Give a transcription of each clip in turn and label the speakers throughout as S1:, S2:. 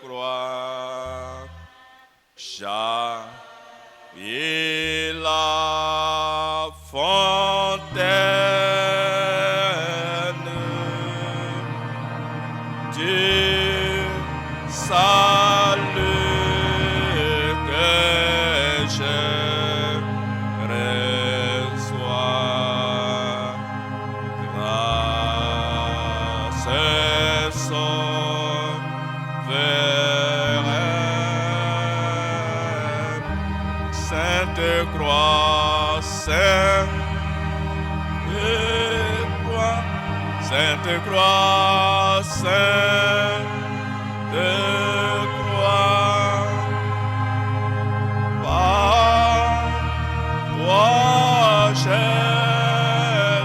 S1: croix, et la fontaine du salut que je reçois. Grâce souveraine, Sainte Croix, Sainte Croix, Sainte Croix, par toi j'ai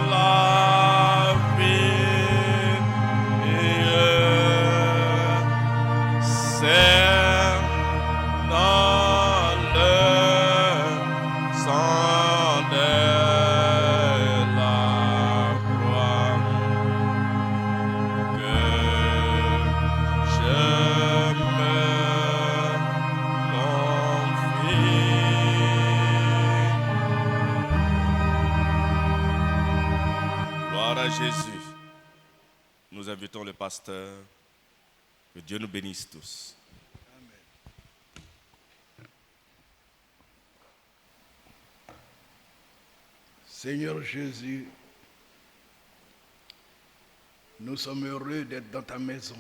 S1: la vie, c'est dans le sang de la croix que je me confie. Gloire à Jésus. Nous invitons le pasteur. Que Dieu nous bénisse tous.
S2: Seigneur Jésus, nous sommes heureux d'être dans ta maison.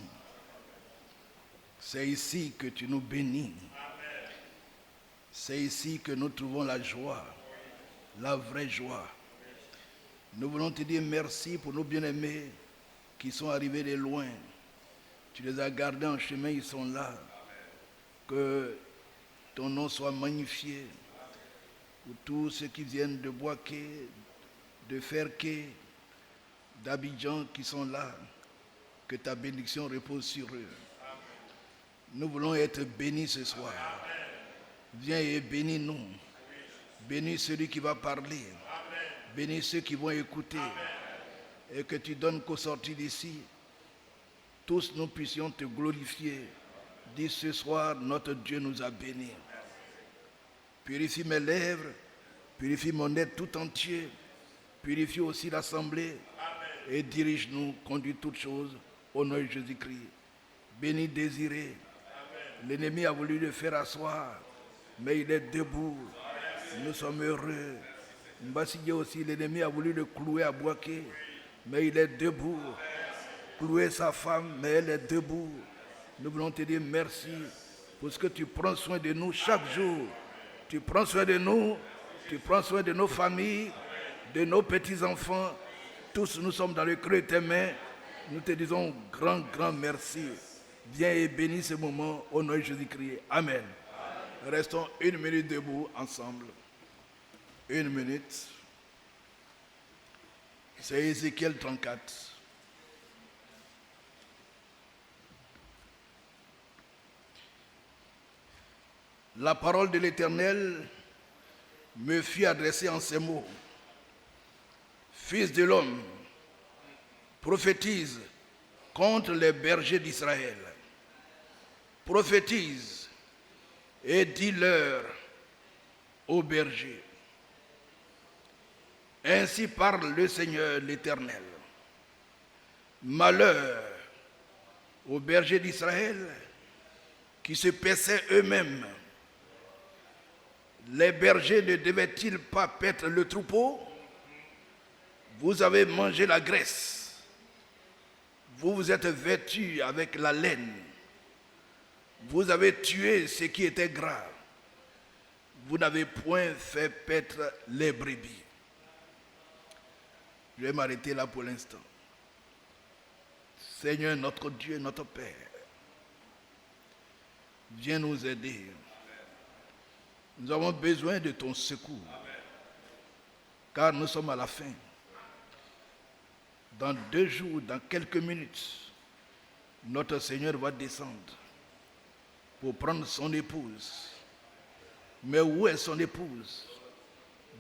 S2: C'est ici que tu nous bénis. C'est ici que nous trouvons la joie, la vraie joie. Nous voulons te dire merci pour nos bien-aimés qui sont arrivés de loin. Tu les as gardés en chemin, ils sont là. Que ton nom soit magnifié. Pour tous ceux qui viennent de Boaké, de Ferké, d'Abidjan qui sont là, que ta bénédiction repose sur eux. Nous voulons être bénis ce soir. Viens et bénis-nous. Bénis celui qui va parler. Bénis ceux qui vont écouter. Et que tu donnes qu'au sortir d'ici, tous nous puissions te glorifier. Dis ce soir, notre Dieu nous a bénis. Purifie mes lèvres, purifie mon être tout entier, purifie aussi l'assemblée et dirige-nous, conduis toutes choses au nom de Jésus-Christ. Béni Désiré, l'ennemi a voulu le faire asseoir, mais il est debout. Nous sommes heureux. Mbassigué aussi, l'ennemi a voulu le clouer à Boaké, mais il est debout. Clouer sa femme, mais elle est debout. Nous voulons te dire merci pour ce que tu prends soin de nous chaque jour. Tu prends soin de nous, tu prends soin de nos familles, de nos petits-enfants. Tous nous sommes dans le creux de tes mains. Nous te disons grand, grand merci. Viens et bénis ce moment au nom de Jésus-Christ. Amen. Restons une minute debout ensemble. Une minute. C'est Ézéchiel 34. La parole de l'Éternel me fut adressée en ces mots. Fils de l'homme, prophétise contre les bergers d'Israël. Prophétise et dis-leur aux bergers. Ainsi parle le Seigneur l'Éternel. Malheur aux bergers d'Israël qui se paissaient eux-mêmes. Les bergers ne devaient-ils pas paître le troupeau? Vous avez mangé la graisse. Vous vous êtes vêtus avec la laine. Vous avez tué ce qui était gras. Vous n'avez point fait paître les brebis. Je vais m'arrêter là pour l'instant. Seigneur, notre Dieu, notre Père, viens nous aider. Nous avons besoin de ton secours, car nous sommes à la fin. Dans 2 jours, dans quelques minutes, notre Seigneur va descendre pour prendre son épouse. Mais où est son épouse?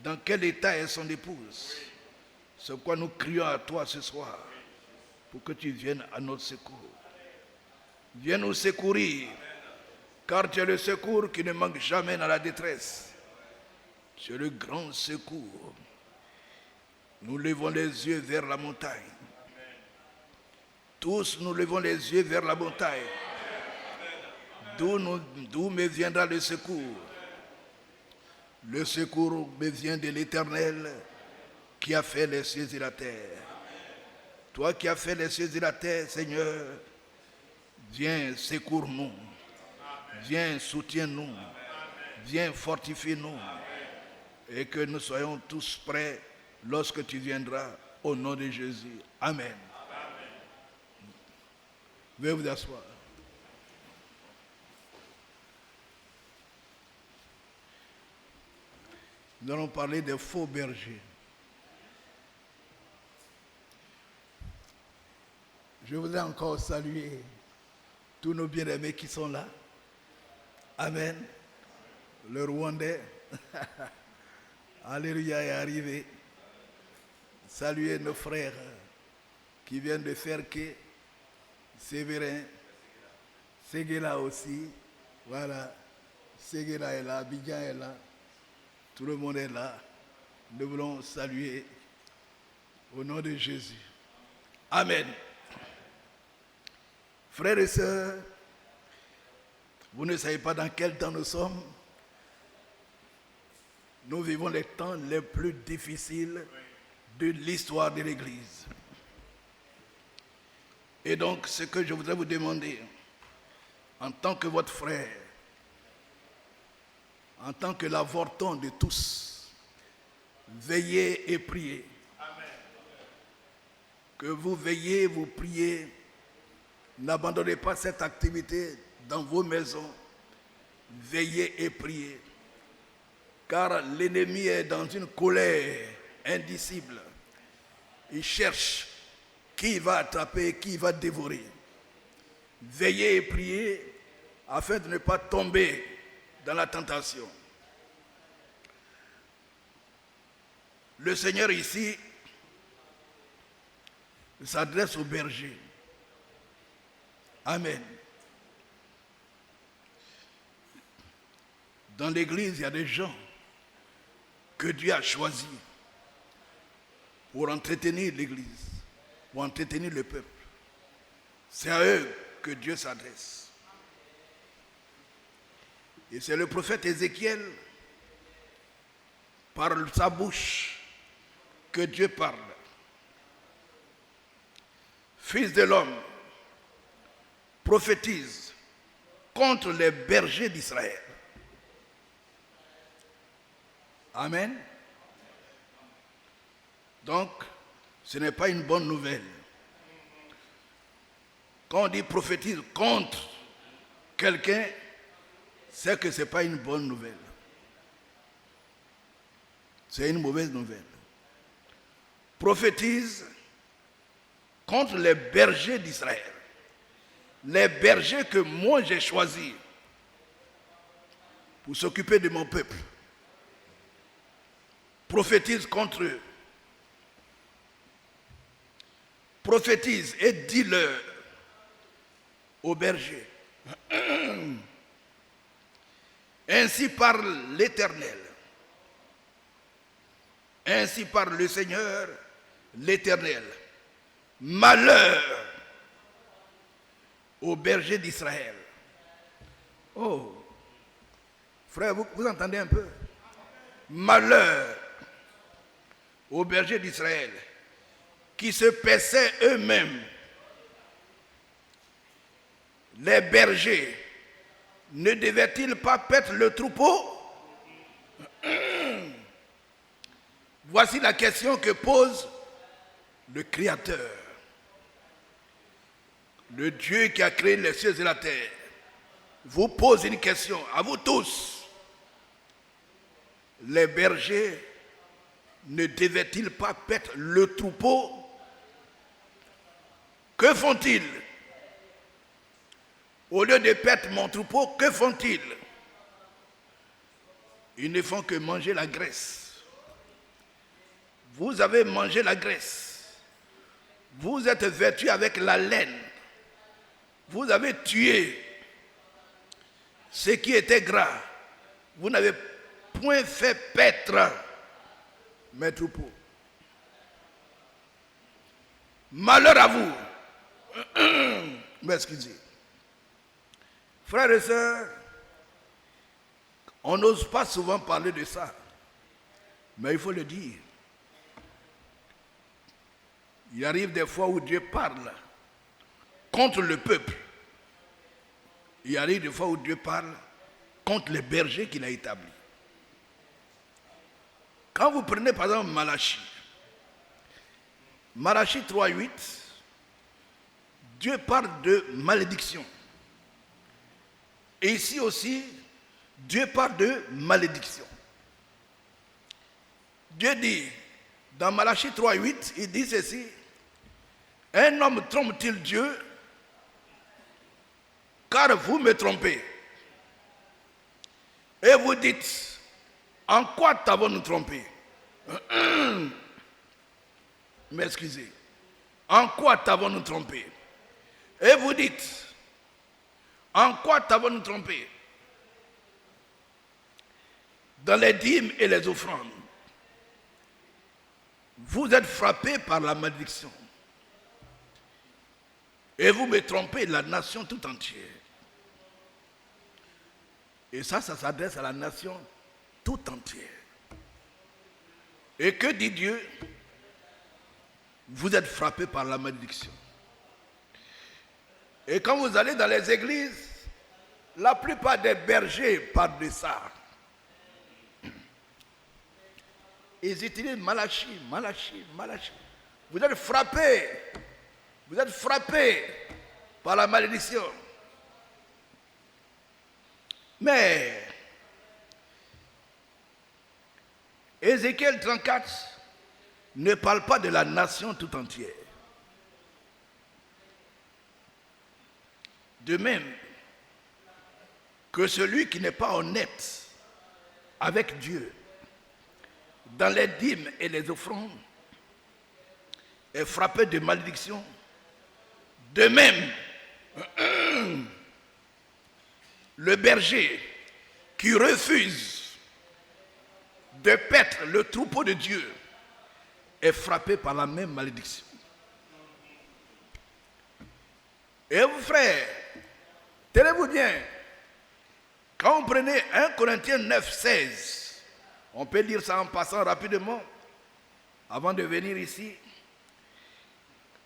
S2: Dans quel état est son épouse? C'est pourquoi nous crions à toi ce soir, pour que tu viennes à notre secours. Viens nous secourir, car tu es le secours qui ne manque jamais dans la détresse. Tu es le grand secours. Nous levons les yeux vers la montagne. Tous nous levons les yeux vers la montagne. D'où me viendra le secours? Le secours me vient de l'Éternel qui a fait les cieux et la terre. Toi qui as fait les cieux et la terre, Seigneur, viens secours-nous. Viens soutiens-nous. Viens fortifie-nous. Et que nous soyons tous prêts lorsque tu viendras au nom de Jésus. Amen. Veuillez vous asseoir. Nous allons parler des faux bergers. Je voudrais encore saluer tous nos bien-aimés qui sont là. Amen. Le Rwandais. Alléluia est arrivé. Saluer nos frères qui viennent de Ferké, Sévérin, Séguéla aussi. Voilà. Séguéla est là, Abidjan est là. Tout le monde est là. Nous voulons saluer au nom de Jésus. Amen. Frères et sœurs, vous ne savez pas dans quel temps nous sommes. Nous vivons les temps les plus difficiles de l'histoire de l'Église. Et donc, ce que je voudrais vous demander, en tant que votre frère, en tant que l'avorton de tous, veillez et priez. Amen. Que vous veillez, vous priez. N'abandonnez pas cette activité dans vos maisons. Veillez et priez. Car l'ennemi est dans une colère indicible. Il cherche qui va attraper, qui va dévorer. Veillez et priez afin de ne pas tomber dans la tentation. Le Seigneur ici s'adresse aux bergers. Amen. Dans l'Église, il y a des gens que Dieu a choisis pour entretenir l'Église, pour entretenir le peuple. C'est à eux que Dieu s'adresse. Et c'est le prophète Ézéchiel, par sa bouche, que Dieu parle. Fils de l'homme, prophétise contre les bergers d'Israël. Amen. Donc, ce n'est pas une bonne nouvelle. Quand on dit prophétise contre quelqu'un, c'est que ce n'est pas une bonne nouvelle. C'est une mauvaise nouvelle. Prophétise contre les bergers d'Israël. Les bergers que moi j'ai choisis pour s'occuper de mon peuple. Prophétise contre eux. Prophétise et dis-leur aux bergers. Ainsi parle l'Éternel. Ainsi parle le Seigneur, l'Éternel. Malheur aux bergers d'Israël. Oh, frère, vous entendez un peu? Malheur aux bergers d'Israël qui se paissaient eux-mêmes. Les bergers ne devaient-ils pas paître le troupeau? Voici la question que pose le Créateur. Le Dieu qui a créé les cieux et la terre vous pose une question, à vous tous. Les bergers ne devaient-ils pas paître le troupeau? Que font-ils? Au lieu de paître mon troupeau, que font-ils? Ils ne font que manger la graisse. Vous avez mangé la graisse. Vous êtes vêtus avec la laine. Vous avez tué ce qui était gras. Vous n'avez point fait paître mes troupeaux. Malheur à vous. M'excusez. Frères et sœurs, on n'ose pas souvent parler de ça, mais il faut le dire. Il arrive des fois où Dieu parle contre le peuple. Il arrive des fois où Dieu parle contre les bergers qu'il a établis. Quand vous prenez par exemple Malachie 3:8, Dieu parle de malédiction. Et ici aussi, Dieu parle de malédiction. Dieu dit, dans Malachie 3:8, il dit ceci: un homme trompe-t-il Dieu? Car vous me trompez. Et vous dites, en quoi t'avons-nous trompé? M'excusez. En quoi t'avons-nous trompé? Et vous dites, en quoi t'avons-nous trompé? Dans les dîmes et les offrandes, vous êtes frappés par la malédiction. Et vous me trompez, la nation tout entière. Et ça s'adresse à la nation tout entière. Et que dit Dieu? Vous êtes frappés par la malédiction. Et quand vous allez dans les églises, la plupart des bergers parlent de ça. Ils utilisent Malachie. Vous êtes frappés par la malédiction. Mais Ézéchiel 34 ne parle pas de la nation tout entière. De même que celui qui n'est pas honnête avec Dieu dans les dîmes et les offrandes est frappé de malédiction. De même, le berger qui refuse de paître le troupeau de Dieu est frappé par la même malédiction. Et vous frères, tenez-vous bien, quand vous prenez 1 Corinthiens 9:16, on peut lire ça en passant rapidement avant de venir ici.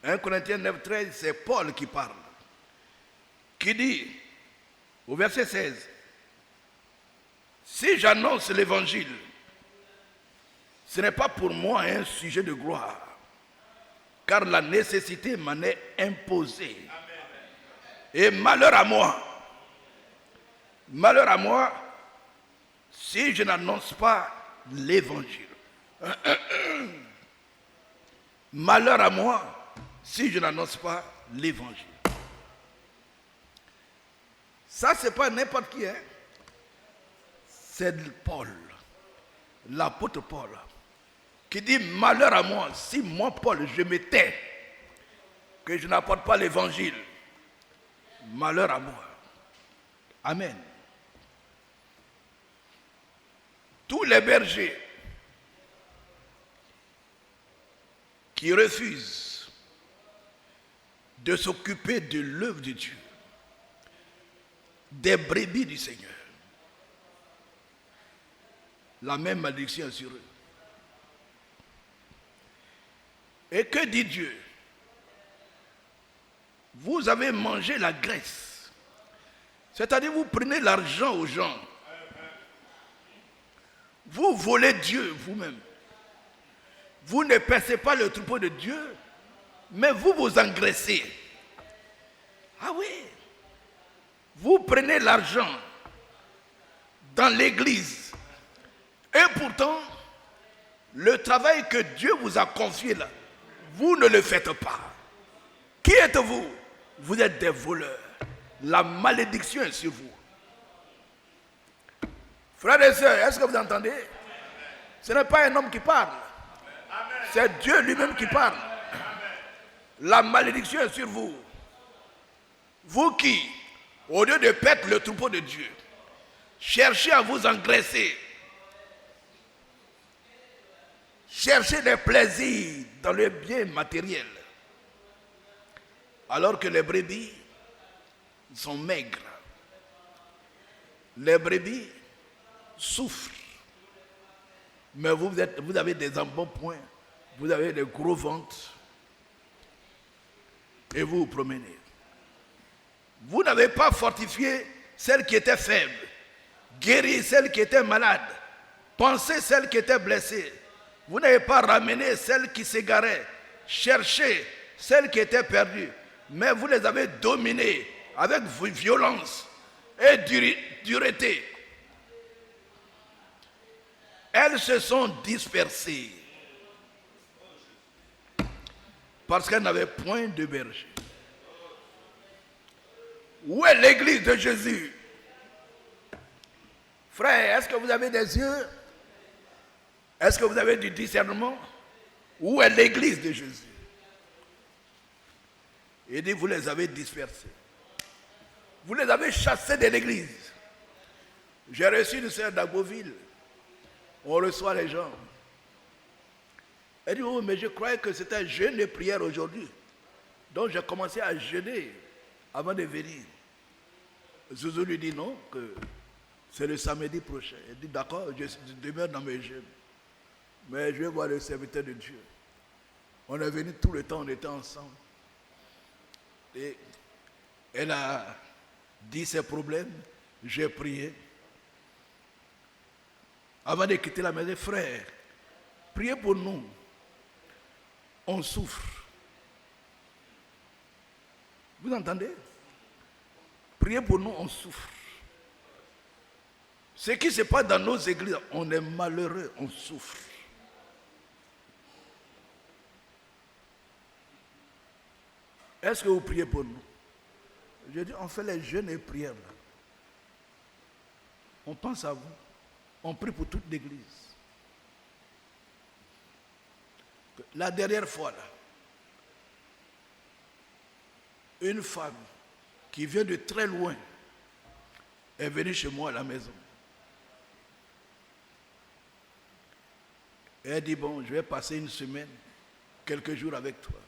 S2: 1 Corinthiens 9:13, c'est Paul qui parle, qui dit au verset 16, si j'annonce l'évangile, ce n'est pas pour moi un sujet de gloire, car la nécessité m'en est imposée. Et malheur à moi, si je n'annonce pas l'évangile. Malheur à moi, si je n'annonce pas l'évangile. Ça, c'est pas n'importe qui, hein? C'est Paul, l'apôtre Paul, qui dit malheur à moi, si moi, Paul, je me tais, que je n'apporte pas l'évangile. Malheur à moi. Amen. Tous les bergers qui refusent de s'occuper de l'œuvre de Dieu, des brebis du Seigneur, la même malédiction est sur eux. Et que dit Dieu? Vous avez mangé la graisse. C'est-à-dire vous prenez l'argent aux gens. Vous volez Dieu vous-même. Vous ne paissez pas le troupeau de Dieu, mais vous vous engraissez. Ah oui. Vous prenez l'argent dans l'église. Et pourtant, le travail que Dieu vous a confié là, vous ne le faites pas. Qui êtes-vous? Vous êtes des voleurs. La malédiction est sur vous. Frères et sœurs, est-ce que vous entendez? Ce n'est pas un homme qui parle. C'est Dieu lui-même qui parle. La malédiction est sur vous. Vous qui, au lieu de perdre le troupeau de Dieu, cherchez à vous engraisser. Cherchez des plaisirs dans le bien matériel. Alors que les brebis sont maigres. Les brebis souffrent. Mais vous avez des embonpoints, vous avez des gros ventres. Et vous vous promenez. Vous n'avez pas fortifié celle qui était faible, guéri celle qui était malade, pensé celle qui était blessée. Vous n'avez pas ramené celle qui s'égarait, cherché celle qui était perdue, mais vous les avez dominées avec violence et dureté. Elles se sont dispersées parce qu'elles n'avaient point de berger. Où est l'église de Jésus? Frère, est-ce que vous avez des yeux? Est-ce que vous avez du discernement? Où est l'église de Jésus? Il dit, vous les avez dispersés. Vous les avez chassés de l'église. J'ai reçu une sœur d'Agoville. On reçoit les gens. Elle dit, oh, mais je croyais que c'était jeûne et prière aujourd'hui. Donc j'ai commencé à jeûner avant de venir. Zouzou lui dit non, que c'est le samedi prochain. Elle dit, d'accord, je demeure dans mes jeûnes. Mais je vais voir le serviteur de Dieu. On est venu tout le temps, on était ensemble. Et elle a dit ses problèmes, j'ai prié. Avant de quitter la maison, frère, priez pour nous. On souffre. Vous entendez? Priez pour nous, on souffre. Ce qui se passe dans nos églises, on est malheureux, on souffre. Est-ce que vous priez pour nous? Je dis, on fait les jeûnes et prières là. On pense à vous. On prie pour toute l'église. La dernière fois là, une femme qui vient de très loin est venue chez moi à la maison. Et elle dit, bon, je vais passer une semaine, quelques jours avec toi.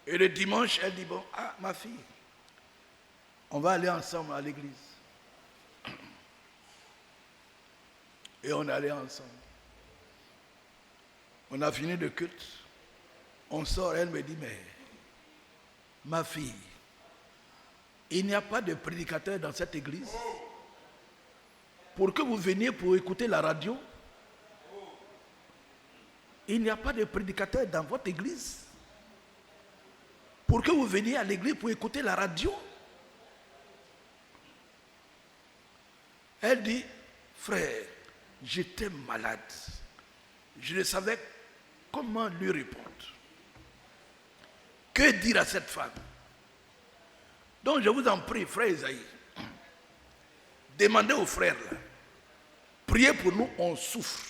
S2: Et le dimanche, elle dit, bon, ah, ma fille, on va aller ensemble à l'église. Et on est allé ensemble. On a fini le culte. On sort, elle me dit, mais ma fille, il n'y a pas de prédicateur dans cette église. Pour que vous veniez pour écouter la radio, il n'y a pas de prédicateur dans votre église. Pour que vous veniez à l'église pour écouter la radio. Elle dit, frère, j'étais malade. Je ne savais comment lui répondre. Que dire à cette femme? Donc je vous en prie, frère Isaïe, demandez aux frères là, priez pour nous, on souffre.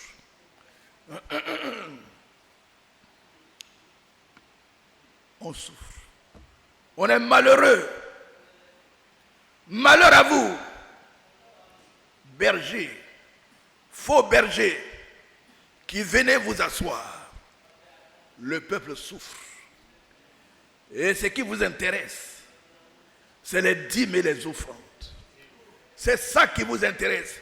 S2: On souffre. On est malheureux. Malheur à vous, berger, faux berger, qui venez vous asseoir. Le peuple souffre. Et ce qui vous intéresse, c'est les dîmes et les offrandes. C'est ça qui vous intéresse.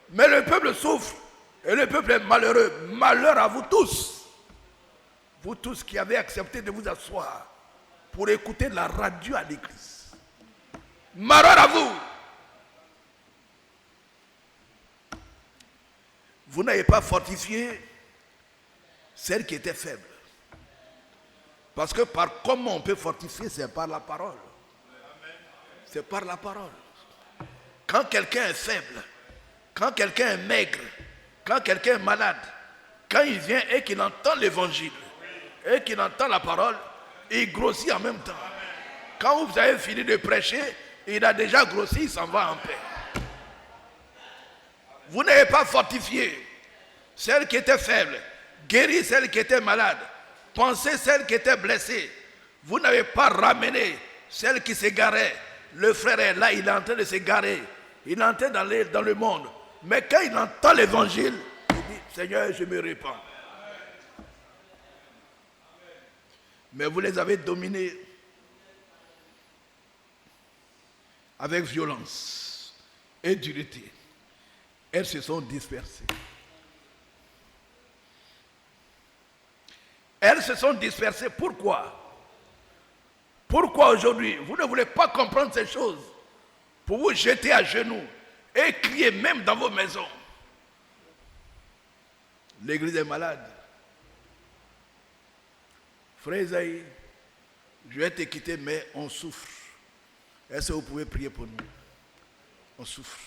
S2: Mais le peuple souffre et le peuple est malheureux. Malheur à vous tous. Vous tous qui avez accepté de vous asseoir pour écouter la radio à l'église. Malheur à vous. Vous n'avez pas fortifié celle qui était faible. Parce que par comment on peut fortifier, c'est par la parole. C'est par la parole. Quand quelqu'un est faible, quand quelqu'un est maigre, quand quelqu'un est malade, quand il vient et qu'il entend l'évangile, et qu'il entend la parole, il grossit en même temps. Quand vous avez fini de prêcher, il a déjà grossi, il s'en va en paix. Vous n'avez pas fortifié celle qui était faible, guéri celle qui était malade, pensé celle qui était blessée. Vous n'avez pas ramené celle qui s'égarait. Le frère est là, il est en train de s'égarer. Il est en train d'aller dans le monde. Mais quand il entend l'évangile, il dit, Seigneur, je me répands. Mais vous les avez dominés avec violence et dureté. Elles se sont dispersées. Elles se sont dispersées. Pourquoi? Pourquoi aujourd'hui vous ne voulez pas comprendre ces choses pour vous jeter à genoux et crier même dans vos maisons? L'église est malade. Frère Isaïe, je vais te quitter, mais on souffre. Est-ce que vous pouvez prier pour nous? On souffre.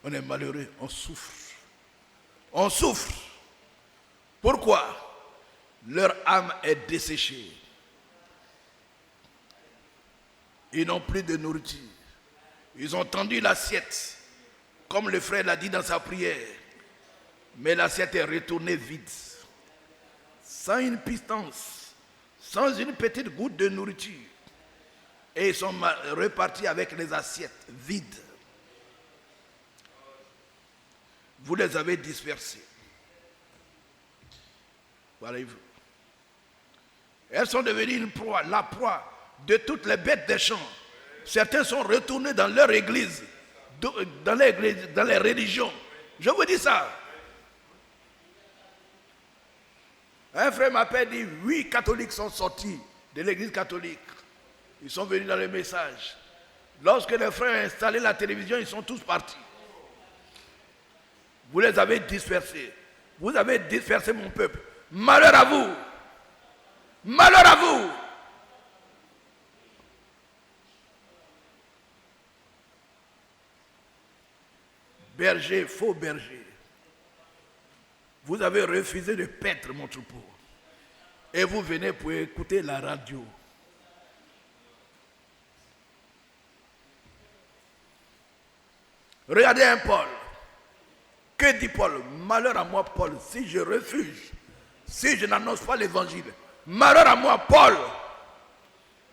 S2: On est malheureux, on souffre. On souffre. Pourquoi? Leur âme est desséchée. Ils n'ont plus de nourriture. Ils ont tendu l'assiette, comme le frère l'a dit dans sa prière. Mais l'assiette est retournée vide. Sans une pitance, sans une petite goutte de nourriture. Et ils sont repartis avec les assiettes vides. Vous les avez dispersées. Voyez-vous. Elles sont devenues une proie, la proie de toutes les bêtes des champs. Certains sont retournés dans leur église, dans les religions. Je vous dis ça. Un frère m'appelle et dit, 8 catholiques sont sortis de l'église catholique. Ils sont venus dans le message. Lorsque les frères ont installé la télévision, ils sont tous partis. Vous les avez dispersés. Vous avez dispersé mon peuple. Malheur à vous. Malheur à vous. Berger, faux berger. Vous avez refusé de paître mon troupeau. Et vous venez pour écouter la radio. Regardez un Paul. Que dit Paul? Malheur à moi, Paul, si je refuse, si je n'annonce pas l'évangile. Malheur à moi, Paul.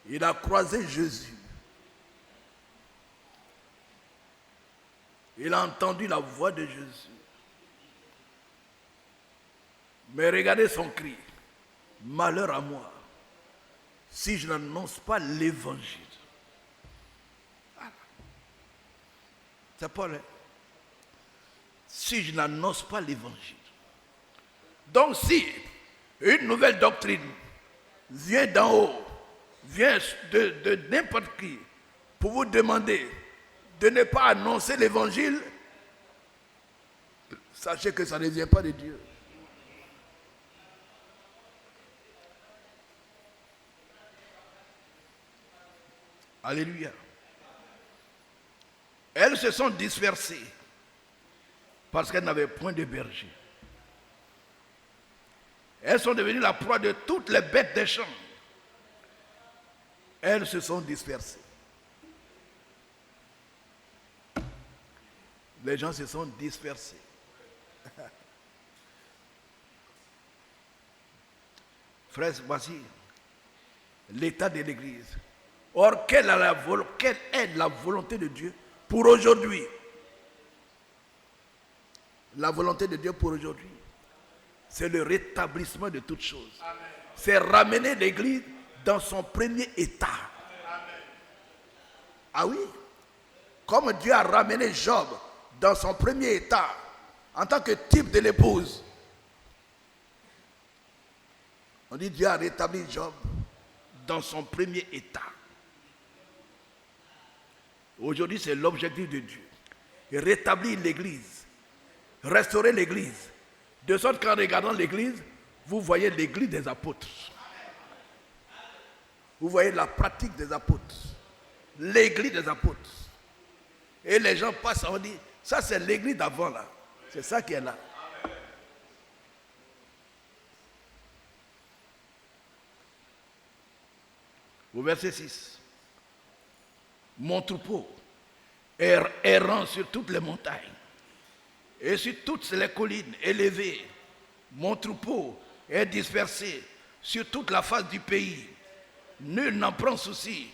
S2: Il a croisé Jésus. Il a entendu la voix de Jésus. Mais regardez son cri. Malheur à moi, si je n'annonce pas l'évangile. Voilà. C'est Paul. Hein? Si je n'annonce pas l'évangile. Donc si une nouvelle doctrine vient d'en haut, vient de n'importe qui, pour vous demander de ne pas annoncer l'évangile, sachez que ça ne vient pas de Dieu. Alléluia. Elles se sont dispersées parce qu'elles n'avaient point de berger. Elles sont devenues la proie de toutes les bêtes des champs. Elles se sont dispersées. Les gens se sont dispersés. Frères, voici l'état de l'Église. Or, quelle est la volonté de Dieu pour aujourd'hui? La volonté de Dieu pour aujourd'hui, c'est le rétablissement de toutes choses. C'est ramener l'Église dans son premier état. Amen. Ah oui? Comme Dieu a ramené Job dans son premier état, en tant que type de l'épouse. On dit Dieu a rétabli Job dans son premier état. Aujourd'hui, c'est l'objectif de Dieu. Rétablir l'Église. Restaurer l'Église. De sorte qu'en regardant l'Église, vous voyez l'Église des apôtres. Vous voyez la pratique des apôtres. L'Église des apôtres. Et les gens passent, on dit, ça c'est l'Église d'avant là. C'est ça qui est là. Au verset 6. Mon troupeau est errant sur toutes les montagnes et sur toutes les collines élevées. Mon troupeau est dispersé sur toute la face du pays. Nul n'en prend souci.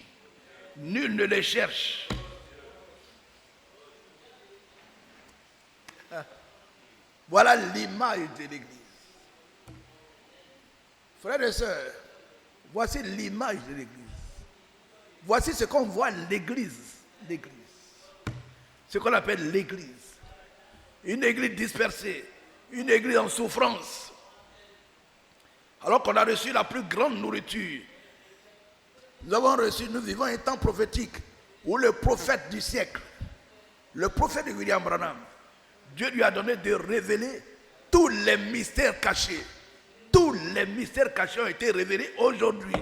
S2: Nul ne les cherche. Voilà l'image de l'Église. Frères et sœurs, voici l'image de l'Église. Voici ce qu'on voit l'Église. L'Église. Ce qu'on appelle l'Église. Une Église dispersée. Une Église en souffrance. Alors qu'on a reçu la plus grande nourriture. Nous vivons un temps prophétique où le prophète du siècle, le prophète de William Branham, Dieu lui a donné de révéler tous les mystères cachés. Tous les mystères cachés ont été révélés aujourd'hui.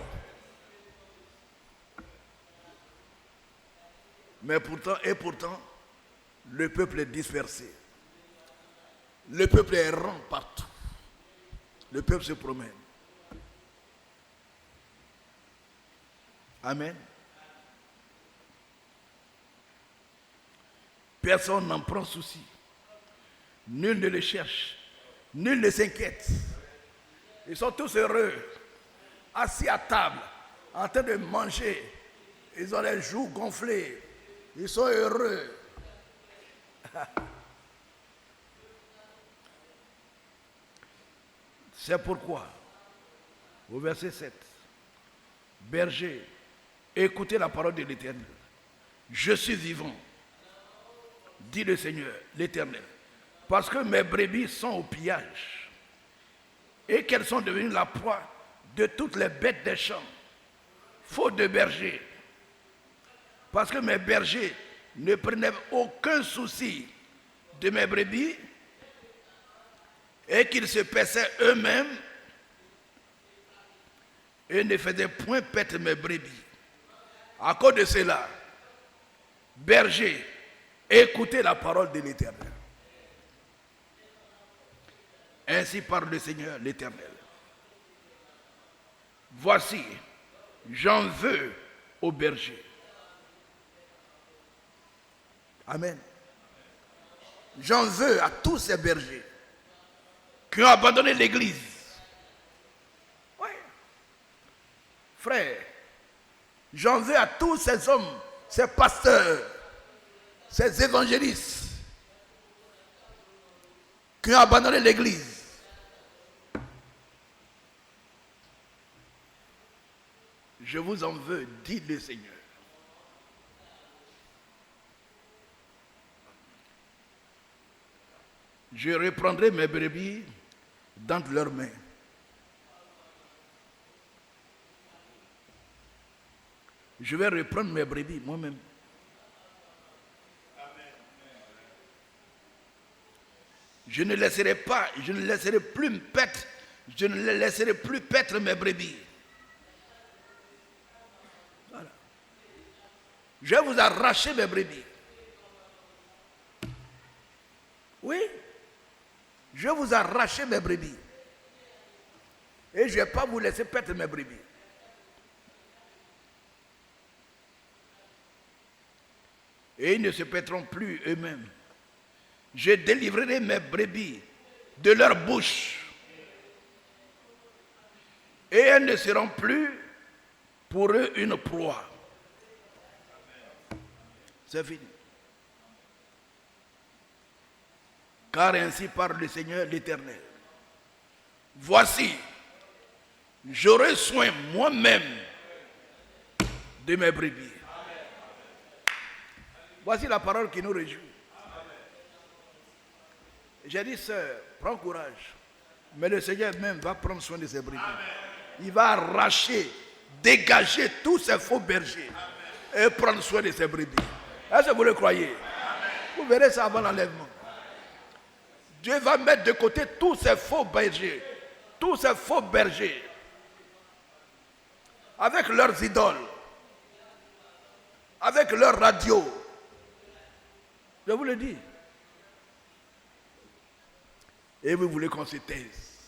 S2: Mais pourtant, le peuple est dispersé. Le peuple est errant partout. Le peuple se promène. Amen. Personne n'en prend souci. Nul ne les cherche. Nul ne s'inquiète. Ils sont tous heureux, assis à table, en train de manger. Ils ont les joues gonflées. Ils sont heureux. C'est pourquoi, au verset 7, berger, écoutez la parole de l'Éternel. Je suis vivant, dit le Seigneur, l'Éternel, parce que mes brebis sont au pillage et qu'elles sont devenues la proie de toutes les bêtes des champs, faute de bergers. Parce que mes bergers ne prenaient aucun souci de mes brebis et qu'ils se paissaient eux-mêmes et ne faisaient point paître mes brebis. À cause de cela, berger, écoutez la parole de l'Éternel. Ainsi parle le Seigneur l'Éternel. Voici, j'en veux aux bergers. Amen. J'en veux à tous ces bergers qui ont abandonné l'Église. Oui. Frère, j'en veux à tous ces hommes, ces pasteurs, ces évangélistes qui ont abandonné l'Église. Je vous en veux, dit le Seigneur. Je reprendrai mes brebis dans leurs mains. Je vais reprendre mes brebis moi-même. Je ne laisserai plus paître, je ne les laisserai plus paître mes brebis. Voilà. Je vais vous arracher mes brebis. Oui. Je vais vous arracher mes brebis. Et je ne vais pas vous laisser paître mes brebis. Et ils ne se paîtront plus eux-mêmes. Je délivrerai mes brebis de leur bouche. Et elles ne seront plus pour eux une proie. C'est fini. Car ainsi parle le Seigneur l'Éternel. Voici, j'aurai soin moi-même de mes brebis. Voici la parole qui nous réjouit. J'ai dit, sœur, prends courage. Mais le Seigneur même va prendre soin de ses brebis. Il va arracher, dégager tous ces faux bergers et prendre soin de ses brebis. Est-ce que vous le croyez? Vous verrez ça avant l'enlèvement. Dieu va mettre de côté tous ces faux bergers, avec leurs idoles, avec leurs radios. Je vous le dis. Et vous voulez qu'on se taise.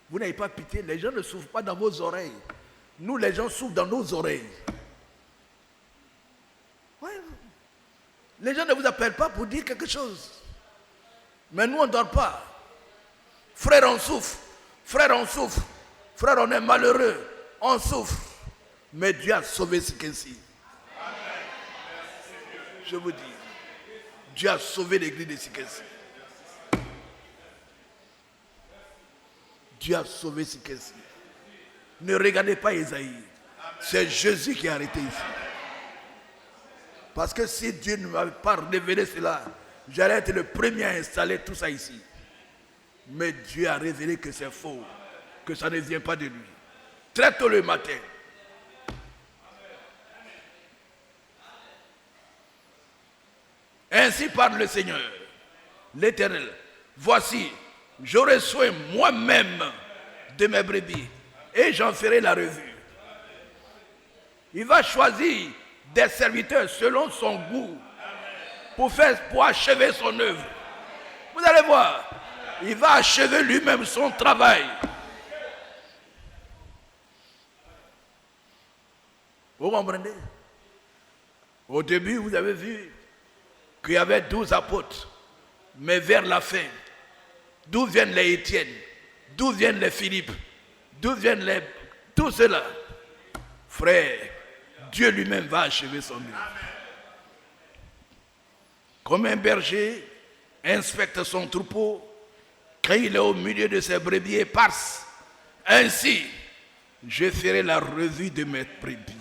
S2: Vous n'avez pas pitié, les gens ne souffrent pas dans vos oreilles. Nous, les gens souffrent dans nos oreilles. Ouais. Les gens ne vous appellent pas pour dire quelque chose. Mais nous, on ne dort pas. Frère, on souffre. Frère, on souffre. Frère, on est malheureux. On souffre. Mais Dieu a sauvé ce qu'ainsi. Je vous dis, Dieu a sauvé l'église de Sikessi. Dieu a sauvé Sikessi. Ne regardez pas Esaïe. C'est Jésus qui a arrêté ici. Parce que si Dieu ne m'avait pas révélé cela, j'allais être le premier à installer tout ça ici. Mais Dieu a révélé que c'est faux, que ça ne vient pas de lui. Très tôt le matin. Ainsi parle le Seigneur, l'Éternel. Voici, j'aurai soin moi-même de mes brebis et j'en ferai la revue. Il va choisir des serviteurs selon son goût pour achever son œuvre. Vous allez voir, il va achever lui-même son travail. Vous comprenez? Au début, vous avez vu qu'il y avait 12 apôtres, mais vers la fin, d'où viennent les Étienne, d'où viennent les Philippe, d'où viennent tout cela? Frère, Dieu lui-même va achever son œuvre. Comme un berger inspecte son troupeau quand il est au milieu de ses brebis éparses, ainsi je ferai la revue de mes brebis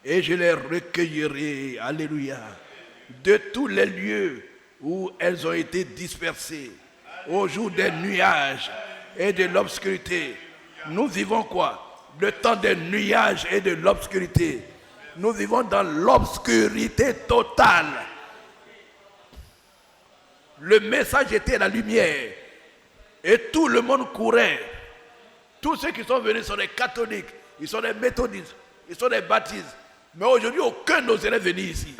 S2: et je les recueillerai, alléluia, de tous les lieux où elles ont été dispersées au jour des nuages et de l'obscurité. Nous vivons quoi? Le temps des nuages et de l'obscurité. Nous vivons dans l'obscurité totale. Le message était la lumière et tout le monde courait. Tous ceux qui sont venus sont des catholiques, ils sont des méthodistes, ils sont des baptistes. Mais aujourd'hui, aucun n'oserait venir ici.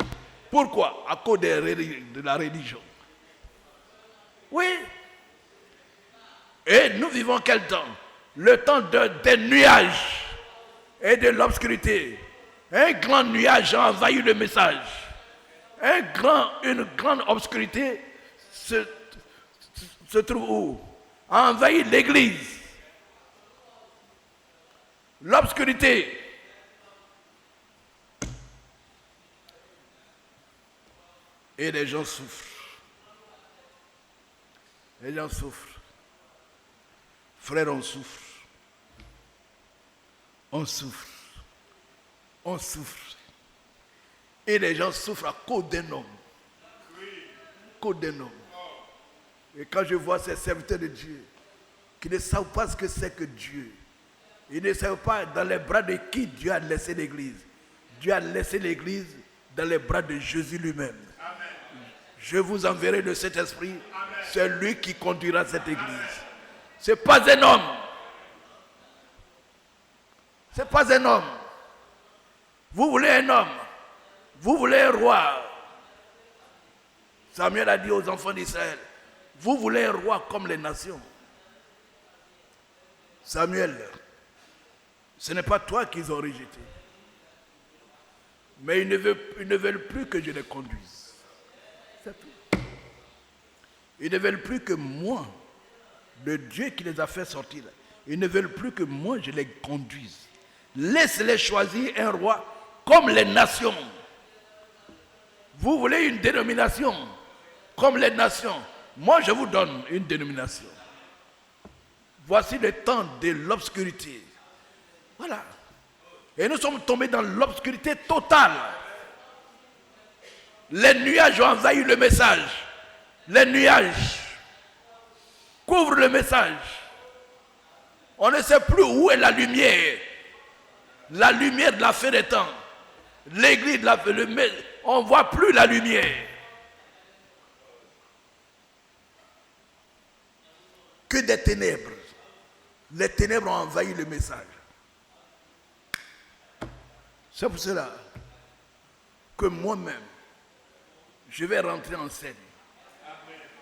S2: Pourquoi? À cause de la religion. Oui. Et nous vivons quel temps? Le temps des nuages et de l'obscurité. Un grand nuage a envahi le message. Une grande obscurité se trouve où? A envahi l'église. L'obscurité. Et les gens souffrent. Les gens souffrent. Frères, on souffre. On souffre. On souffre. Et les gens souffrent à cause d'un homme. À cause d'un homme. Et quand je vois ces serviteurs de Dieu qui ne savent pas ce que c'est que Dieu, ils ne savent pas dans les bras de qui Dieu a laissé l'église. Dieu a laissé l'église dans les bras de Jésus lui-même. Je vous enverrai le Saint-Esprit. C'est lui qui conduira cette église. Ce n'est pas un homme. Ce n'est pas un homme. Vous voulez un homme. Vous voulez un roi. Samuel a dit aux enfants d'Israël, vous voulez un roi comme les nations. Samuel, ce n'est pas toi qu'ils ont rejeté. Mais ils ne veulent plus que je les conduise. C'est tout. Ils ne veulent plus que moi, le Dieu qui les a fait sortir, ils ne veulent plus que moi je les conduise. Laisse-les choisir un roi comme les nations. Vous voulez une dénomination comme les nations. Moi, je vous donne une dénomination. Voici le temps de l'obscurité. Voilà. Et nous sommes tombés dans l'obscurité totale. Les nuages ont envahi le message. Les nuages couvrent le message. On ne sait plus où est la lumière. La lumière de la fin des temps. L'église de la fin, on ne voit plus la lumière. Que des ténèbres. Les ténèbres ont envahi le message. C'est pour cela que moi-même, je vais rentrer en scène.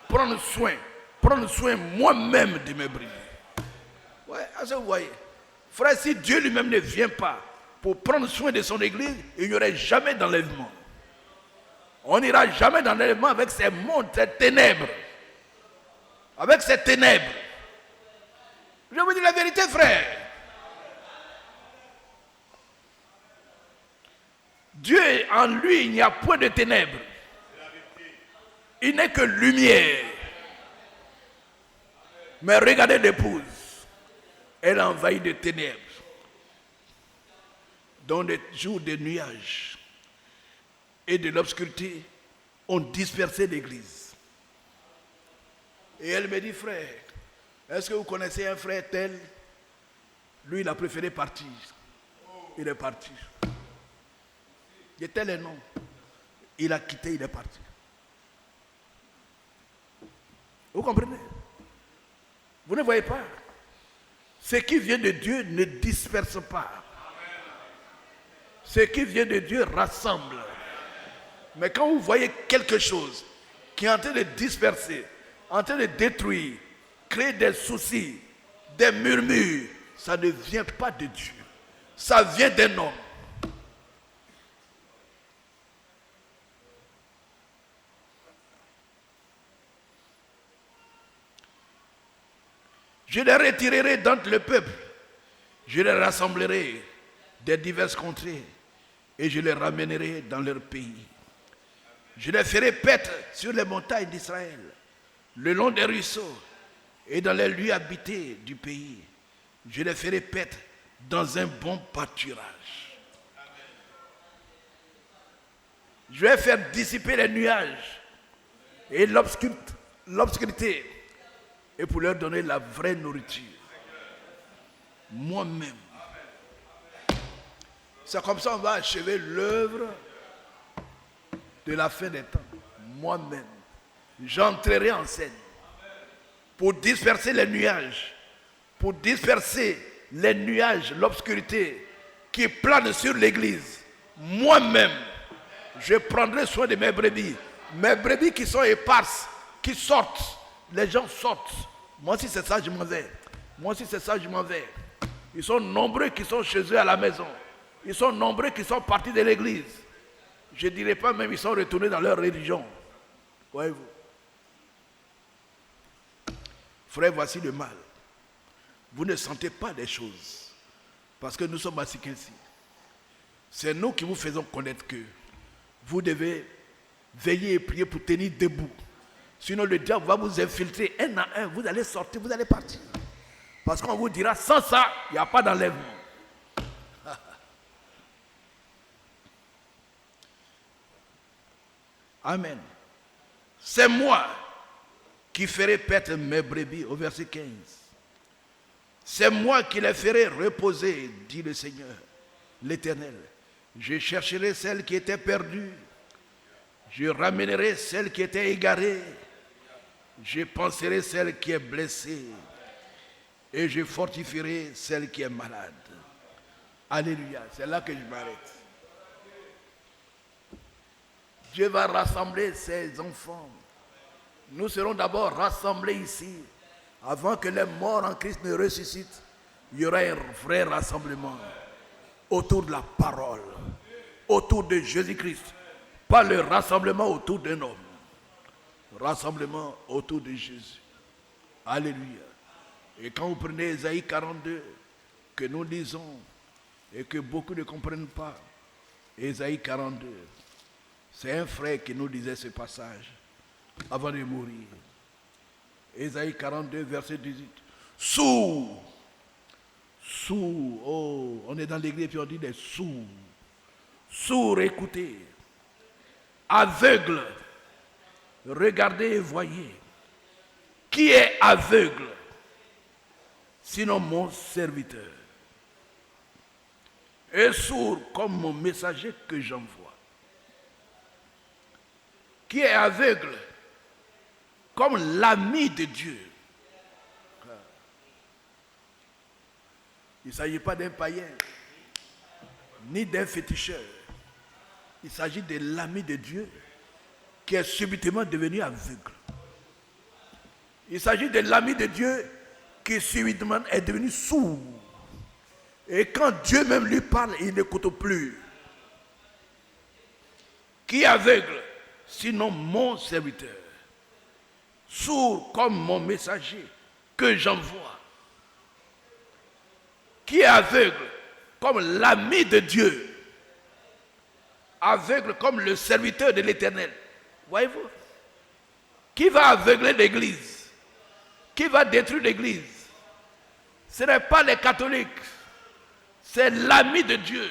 S2: Prendre soin moi-même de mes brebis. Ouais, vous voyez. Frère, si Dieu lui-même ne vient pas pour prendre soin de son église, il n'y aurait jamais d'enlèvement. On n'ira jamais dans l'enlèvement avec ces mondes, ces ténèbres. Avec ces ténèbres. Je vous dis la vérité, frère. Dieu, en lui, il n'y a point de ténèbres. Il n'est que lumière. Mais regardez l'épouse. Elle envahit de ténèbres. Dans les jours de nuages et de l'obscurité, ont dispersé l'église. Et elle me dit, frère, est-ce que vous connaissez un frère tel? Lui, il a préféré partir. Il est parti. Il était le nom. Il a quitté, il est parti. Vous comprenez? Vous ne voyez pas? Ce qui vient de Dieu ne disperse pas. Ce qui vient de Dieu rassemble. Mais quand vous voyez quelque chose qui est en train de disperser, en train de détruire, créer des soucis, des murmures, ça ne vient pas de Dieu. Ça vient d'un homme. Je les retirerai d'entre le peuple. Je les rassemblerai des diverses contrées et je les ramènerai dans leur pays. Je les ferai paître sur les montagnes d'Israël, le long des ruisseaux et dans les lieux habités du pays. Je les ferai paître dans un bon pâturage. Je vais faire dissiper les nuages et l'obscurité et pour leur donner la vraie nourriture. Moi-même. C'est comme ça qu'on va achever l'œuvre de la fin des temps. Moi-même. J'entrerai en scène pour disperser les nuages, pour disperser les nuages, l'obscurité qui plane sur l'église. Moi-même, je prendrai soin de mes brebis qui sont éparses, qui sortent. Les gens sortent. Moi si c'est ça, je m'en vais. Moi si c'est ça, je m'en vais. Ils sont nombreux qui sont chez eux à la maison. Ils sont nombreux qui sont partis de l'église. Je ne dirais pas même ils sont retournés dans leur religion. Voyez-vous. Frère, voici le mal. Vous ne sentez pas des choses. Parce que nous sommes assis ici. C'est nous qui vous faisons connaître que vous devez veiller et prier pour tenir debout. Sinon le diable va vous infiltrer un à un. Vous allez sortir, vous allez partir. Parce qu'on vous dira, sans ça, il n'y a pas d'enlèvement. Amen. C'est moi qui ferai paître mes brebis, au verset 15. C'est moi qui les ferai reposer, dit le Seigneur, l'Éternel. Je chercherai celle qui était perdue. Je ramènerai celle qui était égarée. Je penserai celle qui est blessée. Et je fortifierai celle qui est malade. Alléluia. C'est là que je m'arrête. Dieu va rassembler ses enfants. Nous serons d'abord rassemblés ici. Avant que les morts en Christ ne ressuscitent, il y aura un vrai rassemblement autour de la parole, autour de Jésus-Christ. Pas le rassemblement autour d'un homme. Rassemblement autour de Jésus. Alléluia. Et quand vous prenez Ésaïe 42, que nous lisons, et que beaucoup ne comprennent pas, Ésaïe 42, c'est un frère qui nous disait ce passage avant de mourir. Ésaïe 42, verset 18. Sourds, oh, on est dans l'église puis on dit des sourds. Sourds, écoutez. Aveugle, regardez et voyez. Qui est aveugle? Sinon mon serviteur. Et sourd comme mon messager que j'envoie. Qui est aveugle comme l'ami de Dieu. Il ne s'agit pas d'un païen, ni d'un féticheur. Il s'agit de l'ami de Dieu qui est subitement devenu aveugle. Il s'agit de l'ami de Dieu qui subitement est devenu sourd. Et quand Dieu même lui parle, il n'écoute plus. Qui est aveugle? Sinon mon serviteur. Sourd comme mon messager que j'envoie. Qui est aveugle comme l'ami de Dieu aveugle comme le serviteur de l'Éternel. Voyez-vous? Qui va aveugler l'Église? Qui va détruire l'Église? Ce n'est pas les catholiques, c'est l'ami de Dieu.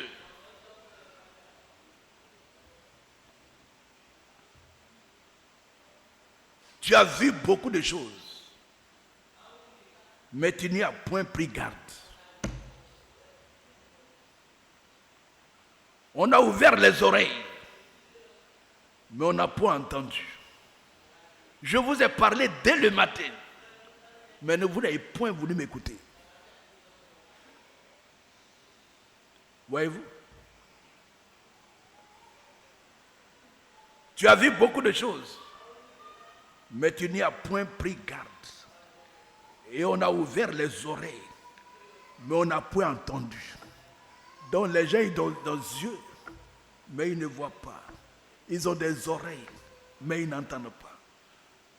S2: Tu as vu beaucoup de choses, mais tu n'y as point pris garde. On a ouvert les oreilles, mais on n'a point entendu. Je vous ai parlé dès le matin, mais vous n'avez point voulu m'écouter. Voyez-vous? Tu as vu beaucoup de choses, mais tu n'y as point pris garde. Et on a ouvert les oreilles, mais on n'a point entendu. Donc les gens, ils ont des yeux, mais ils ne voient pas. Ils ont des oreilles, mais ils n'entendent pas.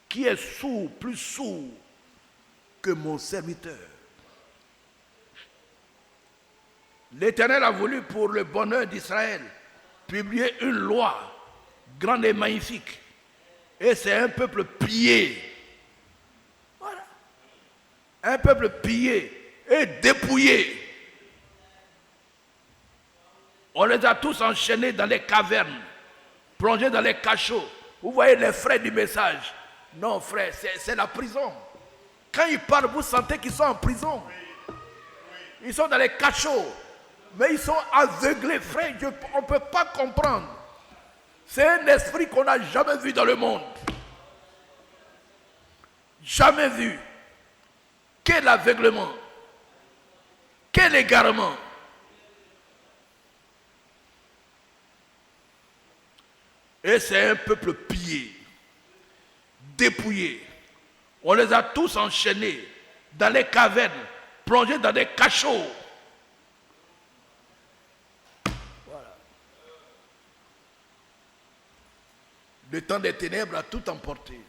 S2: Qui est sourd, plus sourd que mon serviteur? L'Éternel a voulu, pour le bonheur d'Israël, publier une loi grande et magnifique. Et c'est un peuple pillé. Voilà. Un peuple pillé et dépouillé. On les a tous enchaînés dans les cavernes, plongés dans les cachots. Vous voyez les frais du message. Non, frère, c'est la prison. Quand ils parlent, vous sentez qu'ils sont en prison. Ils sont dans les cachots. Mais ils sont aveuglés, frère. On ne peut pas comprendre. C'est un esprit qu'on n'a jamais vu dans le monde. Jamais vu. Quel aveuglement. Quel égarement. Et c'est un peuple pillé, dépouillé. On les a tous enchaînés dans les cavernes, plongés dans des cachots. Voilà. Le temps des ténèbres a tout emporté.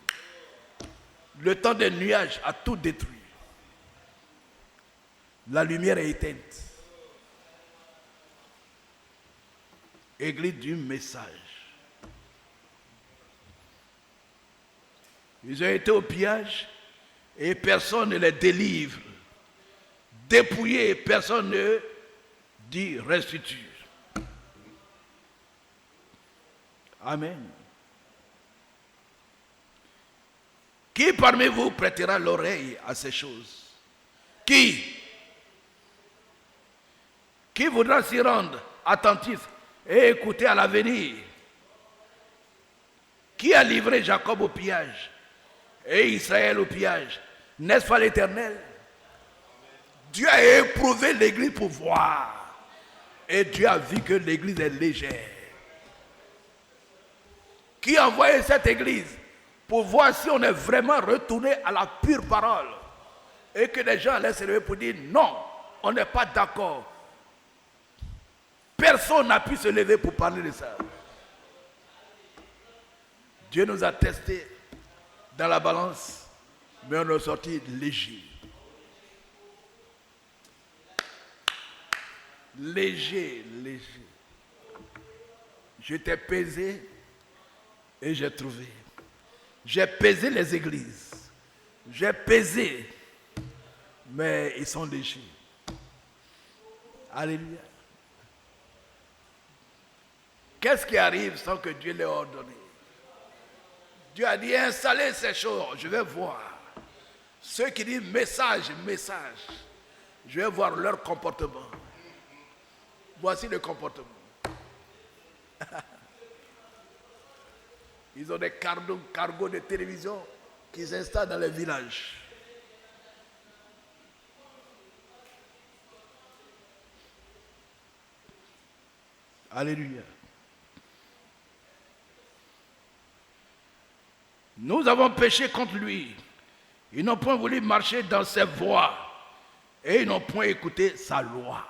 S2: Le temps des nuages a tout détruit. La lumière est éteinte. Église du message. Ils ont été au pillage et personne ne les délivre. Dépouillés, personne ne dit restitue. Amen. Qui parmi vous prêtera l'oreille à ces choses? Qui voudra s'y rendre attentif et écouter à l'avenir? Qui a livré Jacob au pillage et Israël au pillage? N'est-ce pas l'Éternel? Dieu a éprouvé l'Église pour voir. Et Dieu a vu que l'Église est légère. Qui a envoyé cette Église pour voir si on est vraiment retourné à la pure parole? Et que les gens allaient se lever pour dire non, on n'est pas d'accord. Personne n'a pu se lever pour parler de ça. Dieu nous a testés dans la balance, mais on est sorti léger. Léger. Je t'ai pesé et j'ai trouvé. J'ai pesé les églises. J'ai pesé, mais ils sont légers. Alléluia. Qu'est-ce qui arrive sans que Dieu l'ait ordonné? Dieu a dit installez ces choses, je vais voir. Ceux qui disent message, je vais voir leur comportement. Voici le comportement. Ils ont des cargos de télévision qui s'installent dans les villages. Alléluia. Nous avons péché contre lui. Ils n'ont point voulu marcher dans ses voies et ils n'ont point écouté sa loi.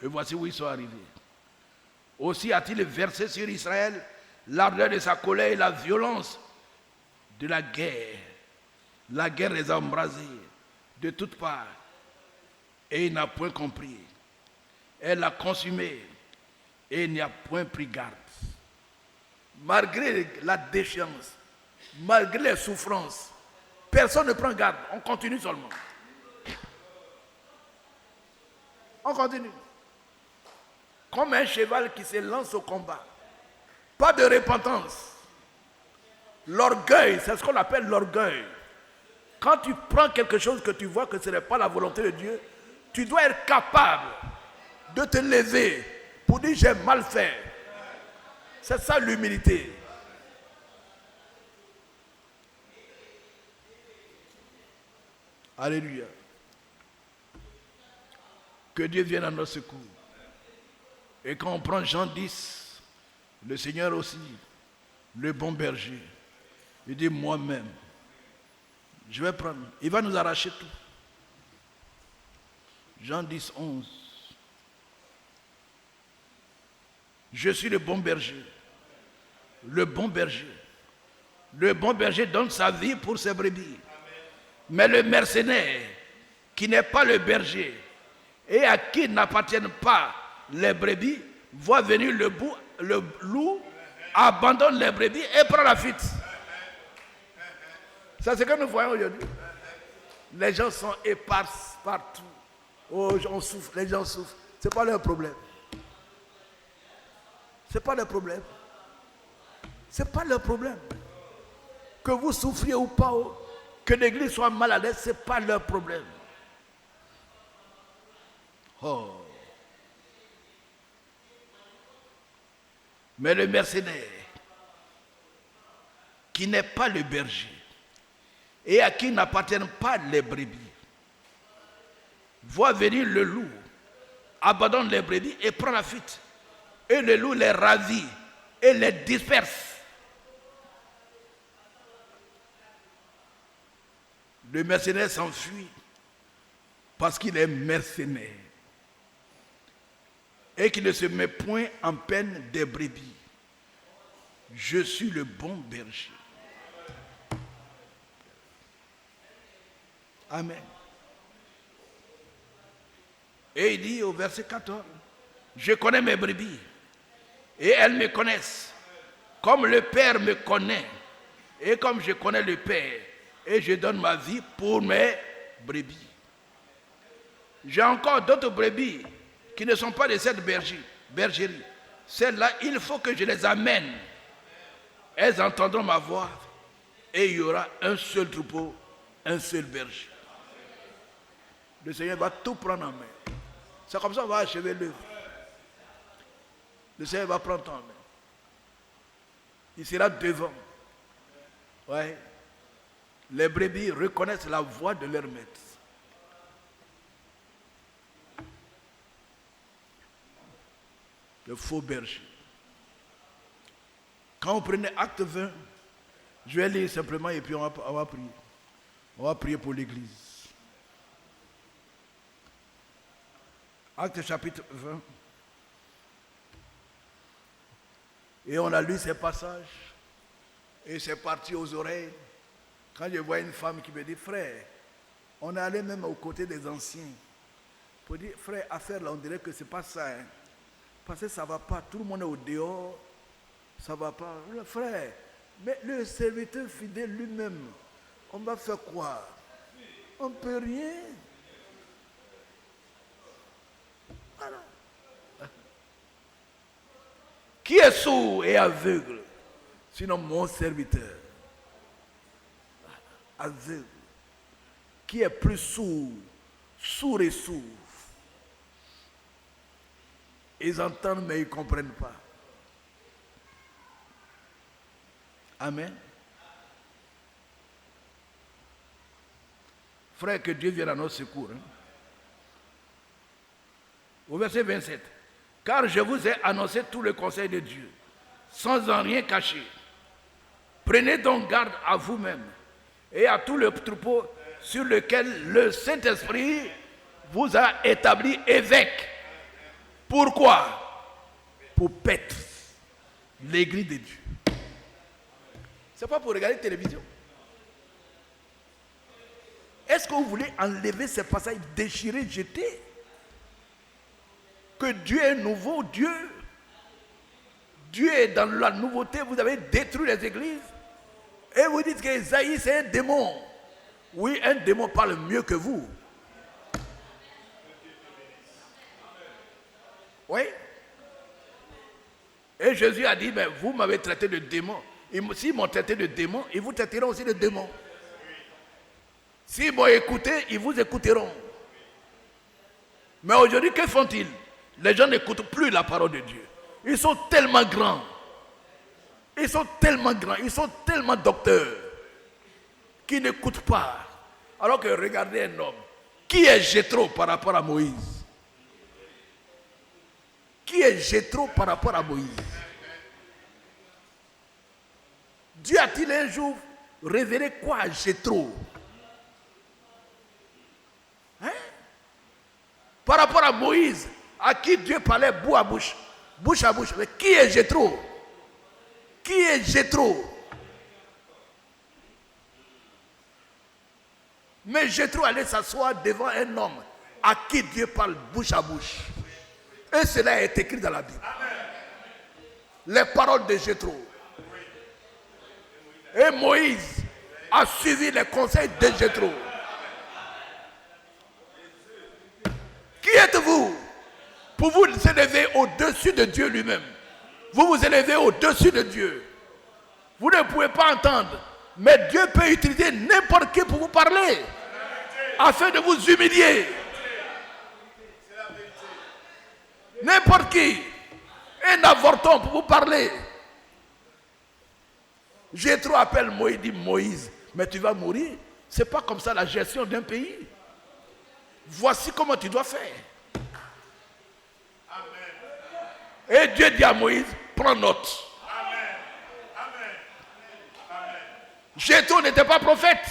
S2: Et voici où ils sont arrivés. Aussi a-t-il versé sur Israël l'ardeur de sa colère et la violence de la guerre. La guerre les a embrasés de toutes parts et il n'a point compris. Elle l'a consumé et il n'y a point pris garde. Malgré la déchéance, malgré les souffrances, personne ne prend garde. On continue seulement. On continue. Comme un cheval qui se lance au combat. Pas de repentance. L'orgueil, c'est ce qu'on appelle l'orgueil. Quand tu prends quelque chose que tu vois que ce n'est pas la volonté de Dieu, tu dois être capable de te lever pour dire j'ai mal fait. C'est ça l'humilité. Alléluia. Que Dieu vienne à notre secours. Et quand on prend Jean 10, le Seigneur aussi, le bon berger, il dit moi-même, je vais prendre, il va nous arracher tout. Jean 10, 11. Je suis le bon berger. Le bon berger. Le bon berger donne sa vie pour ses brebis. Mais le mercenaire, qui n'est pas le berger, et à qui n'appartiennent pas les brebis, voit venir le loup, abandonne les brebis et prend la fuite. C'est ce que nous voyons aujourd'hui. Les gens sont épars partout. Oh, on souffre, les gens souffrent. Ce n'est pas leur problème. Ce n'est pas leur problème. Ce n'est pas leur problème. Que vous souffriez ou pas, que l'église soit mal à l'aise, ce n'est pas leur problème. Oh. Mais le mercenaire, qui n'est pas le berger, et à qui n'appartiennent pas les brebis, voit venir le loup, abandonne les brebis et prend la fuite. Et le loup les ravit et les disperse. Le mercenaire s'enfuit parce qu'il est mercenaire et qu'il ne se met point en peine des brebis. Je suis le bon berger. Amen. Et il dit au verset 14, je connais mes brebis et elles me connaissent, comme le Père me connaît et comme je connais le Père, et je donne ma vie pour mes brebis. J'ai encore d'autres brebis qui ne sont pas de cette bergerie. Celles-là, il faut que je les amène. Elles entendront ma voix et il y aura un seul troupeau, un seul berger. Le Seigneur va tout prendre en main. C'est comme ça qu'on va achever l'œuvre. Le Seigneur va prendre en main. Il sera devant. Ouais. Les brebis reconnaissent la voix de leur maître. Le faux berger. Quand on prenait acte 20, je vais lire simplement et puis on va prier. On va prier pour l'église. Acte chapitre 20. Et on a lu ces passages. Et c'est parti aux oreilles. Quand je vois une femme qui me dit, frère, on est allé même aux côtés des anciens. Pour dire, frère, affaire là, on dirait que ce n'est pas ça. Hein. Parce que ça ne va pas. Tout le monde est au dehors. Ça ne va pas. Frère, mais le serviteur fidèle lui-même, on va faire quoi? On ne peut rien. Voilà. Qui est sourd et aveugle? Sinon mon serviteur. Aveugle. Qui est plus sourd? Sourd et sourd. Ils entendent mais ils ne comprennent pas. Amen. Frère, que Dieu vienne à notre secours. Hein. Au verset 27. Car je vous ai annoncé tout le conseil de Dieu, sans en rien cacher. Prenez donc garde à vous-même et à tout le troupeau sur lequel le Saint-Esprit vous a établi évêque. Pourquoi? Pour paître l'église de Dieu. Ce n'est pas pour regarder la télévision. Est-ce que vous voulez enlever ces passages, déchirer, jeter? Que Dieu est nouveau Dieu. Dieu est dans la nouveauté, vous avez détruit les églises. Et vous dites qu'Ésaïe c'est un démon. Oui, un démon parle mieux que vous. Oui. Et Jésus a dit, mais vous m'avez traité de démon. S'ils m'ont traité de démon, ils vous traiteront aussi de démon. S'ils m'ont écouté, ils vous écouteront. Mais aujourd'hui, que font-ils? Les gens n'écoutent plus la parole de Dieu. Ils sont tellement grands. Ils sont tellement grands. Ils sont tellement docteurs qu'ils n'écoutent pas. Alors que regardez un homme. Qui est Jéthro par rapport à Moïse? Qui est Jéthro par rapport à Moïse? Dieu a-t-il un jour révélé quoi à Jéthro? Hein? Par rapport à Moïse, à qui Dieu parlait bouche à bouche. Mais qui est Jéthro? Qui est Jéthro? Mais Jéthro allait s'asseoir devant un homme à qui Dieu parle bouche à bouche. Et cela est écrit dans la Bible. Les paroles de Jéthro. Et Moïse a suivi les conseils de Jéthro. Qui êtes-vous pour vous élever au-dessus de Dieu lui-même? Vous vous élevez au-dessus de Dieu. Vous ne pouvez pas entendre. Mais Dieu peut utiliser n'importe qui pour vous parler. Afin de vous humilier. N'importe qui. Un avorton pour vous parler. Jéthro appelle Moïse, dit Moïse, mais tu vas mourir. C'est pas comme ça la gestion d'un pays. Voici comment tu dois faire. Et Dieu dit à Moïse, prends note. Jéthro n'était pas prophète.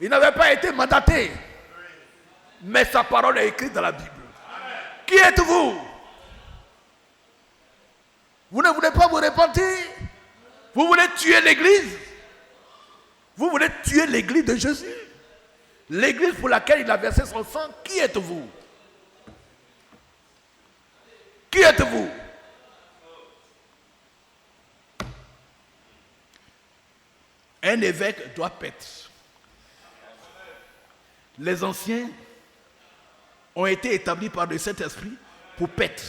S2: Il n'avait pas été mandaté. Mais sa parole est écrite dans la Bible. Qui êtes-vous? Vous ne voulez pas vous repentir? Vous voulez tuer l'église? Vous voulez tuer l'église de Jésus? L'église pour laquelle il a versé son sang, qui êtes-vous? Qui êtes-vous? Un évêque doit paître. Les anciens ont été établis par le Saint-Esprit pour paître.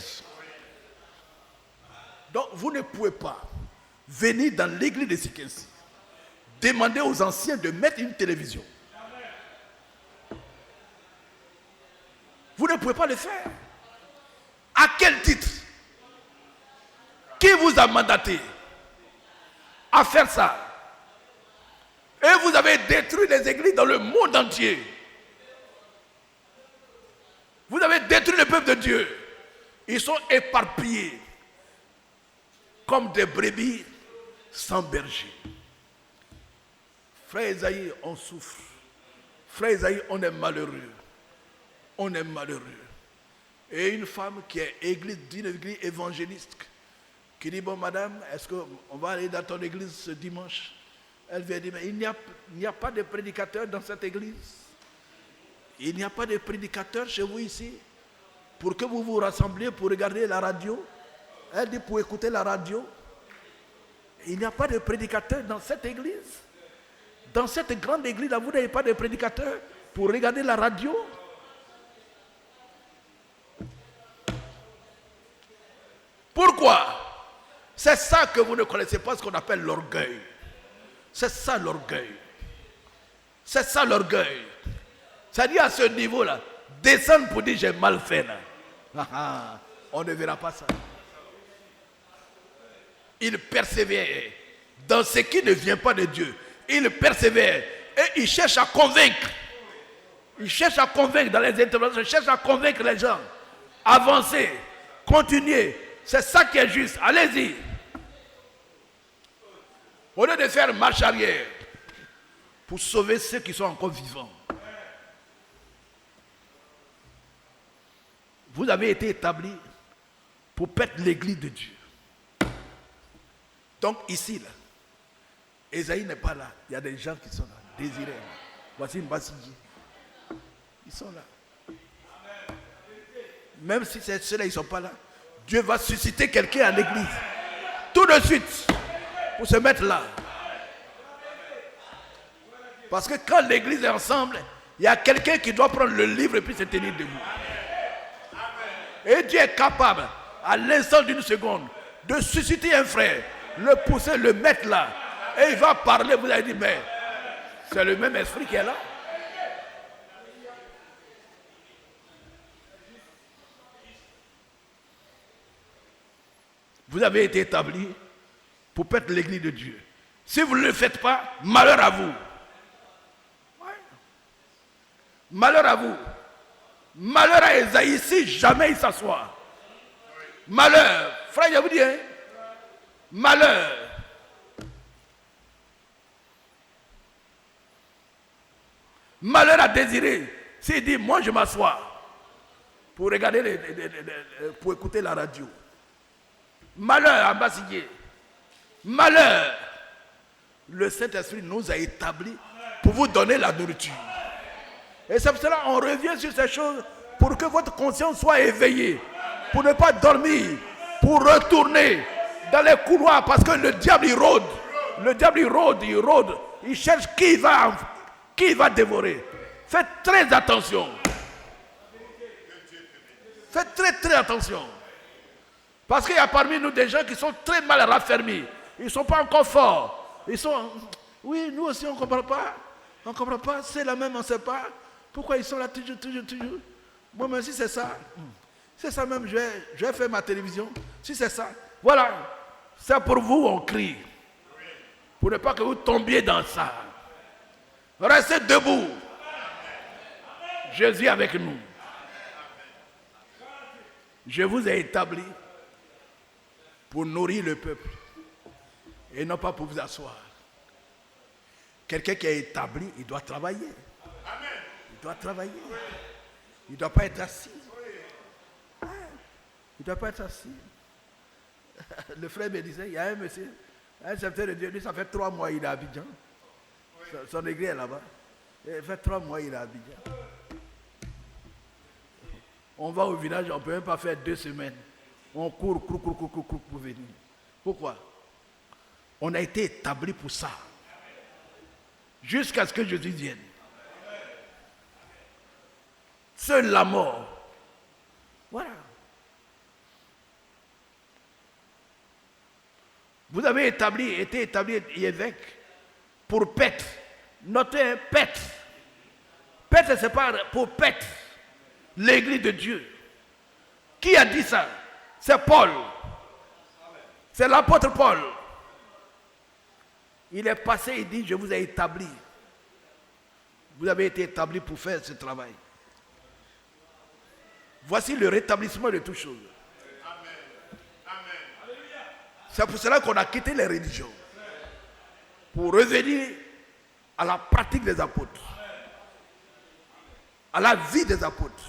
S2: Donc vous ne pouvez pas venir dans l'église de Sikensi, demander aux anciens de mettre une télévision. Vous ne pouvez pas le faire. À quel titre? Qui vous a mandaté à faire ça? Et vous avez détruit les églises dans le monde entier. Vous avez détruit le peuple de Dieu. Ils sont éparpillés comme des brebis sans berger. Frère Esaïe, on souffre. Frère Esaïe, on est malheureux. On est malheureux. Et une femme qui est d'une église évangéliste, qui dit, bon madame, est-ce qu'on va aller dans ton église ce dimanche? Elle vient dire, mais il n'y a pas de prédicateur dans cette église. Il n'y a pas de prédicateur chez vous ici pour que vous vous rassembliez pour regarder la radio. Elle dit pour écouter la radio. Il n'y a pas de prédicateur dans cette église. Dans cette grande église là, vous n'avez pas de prédicateur pour regarder la radio. Pourquoi? C'est ça que vous ne connaissez pas, ce qu'on appelle l'orgueil. C'est ça l'orgueil. C'est ça l'orgueil. C'est-à-dire à ce niveau-là, descendre pour dire j'ai mal fait là. On ne verra pas ça. Il persévère dans ce qui ne vient pas de Dieu. Il persévère et il cherche à convaincre. Il cherche à convaincre dans les interventions, il cherche à convaincre les gens. Avancez, continuez. C'est ça qui est juste. Allez-y. Au lieu de faire marche arrière pour sauver ceux qui sont encore vivants. Vous avez été établi pour perdre l'église de Dieu. Donc ici, là, Esaïe n'est pas là. Il y a des gens qui sont là, désirés. Voici Mbassidji. Ils sont là. Même si ceux-là, ils ne sont pas là, Dieu va susciter quelqu'un à l'église. Tout de suite. Pour se mettre là. Parce que quand l'église est ensemble, il y a quelqu'un qui doit prendre le livre et puis se tenir debout. Et Dieu est capable, à l'instant d'une seconde, de susciter un frère, le pousser, le mettre là. Et il va parler, vous allez dire, mais c'est le même esprit qui est là. Vous avez été établi pour être l'église de Dieu. Si vous ne le faites pas, malheur à vous. Malheur à vous. Malheur à Esaïe si jamais il s'assoit. Malheur. Frère, je vous dis, hein? Malheur. Malheur à Désiré s'il dit, moi je m'assois pour regarder, pour écouter la radio. Malheur à Bassiguier. Malheur. Le Saint-Esprit nous a établis pour vous donner la nourriture. Et c'est pour cela qu'on revient sur ces choses pour que votre conscience soit éveillée. Pour ne pas dormir. Pour retourner dans les couloirs. Parce que le diable il rôde. Le diable il rôde. Il cherche qui va dévorer. Faites très attention. Faites très attention. Parce qu'il y a parmi nous des gens qui sont très mal raffermis. Ils ne sont pas encore forts. Ils sont... Oui, nous aussi on ne comprend pas. On ne comprend pas. C'est la même, on ne sait pas. Pourquoi ils sont là toujours. Moi, même si c'est ça. C'est ça même, je vais faire ma télévision. Si c'est ça. Voilà. C'est pour vous, on crie. Pour ne pas que vous tombiez dans ça. Restez debout. Jésus est avec nous. Je vous ai établi pour nourrir le peuple et non pas pour vous asseoir. Quelqu'un qui est établi, il doit travailler. Il doit travailler. Il ne doit pas être assis. Il ne doit pas être assis. Le frère me disait, il y a un monsieur, un serviteur de Dieu, lui, ça fait 3 mois il est à Abidjan. Son église est là-bas. Ça fait 3 mois il est à Abidjan. On va au village, on ne peut même pas faire 2 semaines. On court pour venir. Pourquoi? On a été établi pour ça. Jusqu'à ce que Jésus vienne. Seule la mort. Voilà. Vous avez été établi évêque pour paître. Notez, paître. Paître, c'est pas pour paître. L'église de Dieu. Qui a dit ça? C'est Paul. C'est l'apôtre Paul. Il est passé, il dit, je vous ai établi. Vous avez été établi pour faire ce travail. Voici le rétablissement de toutes choses. C'est pour cela qu'on a quitté les religions. Pour revenir à la pratique des apôtres. À la vie des apôtres.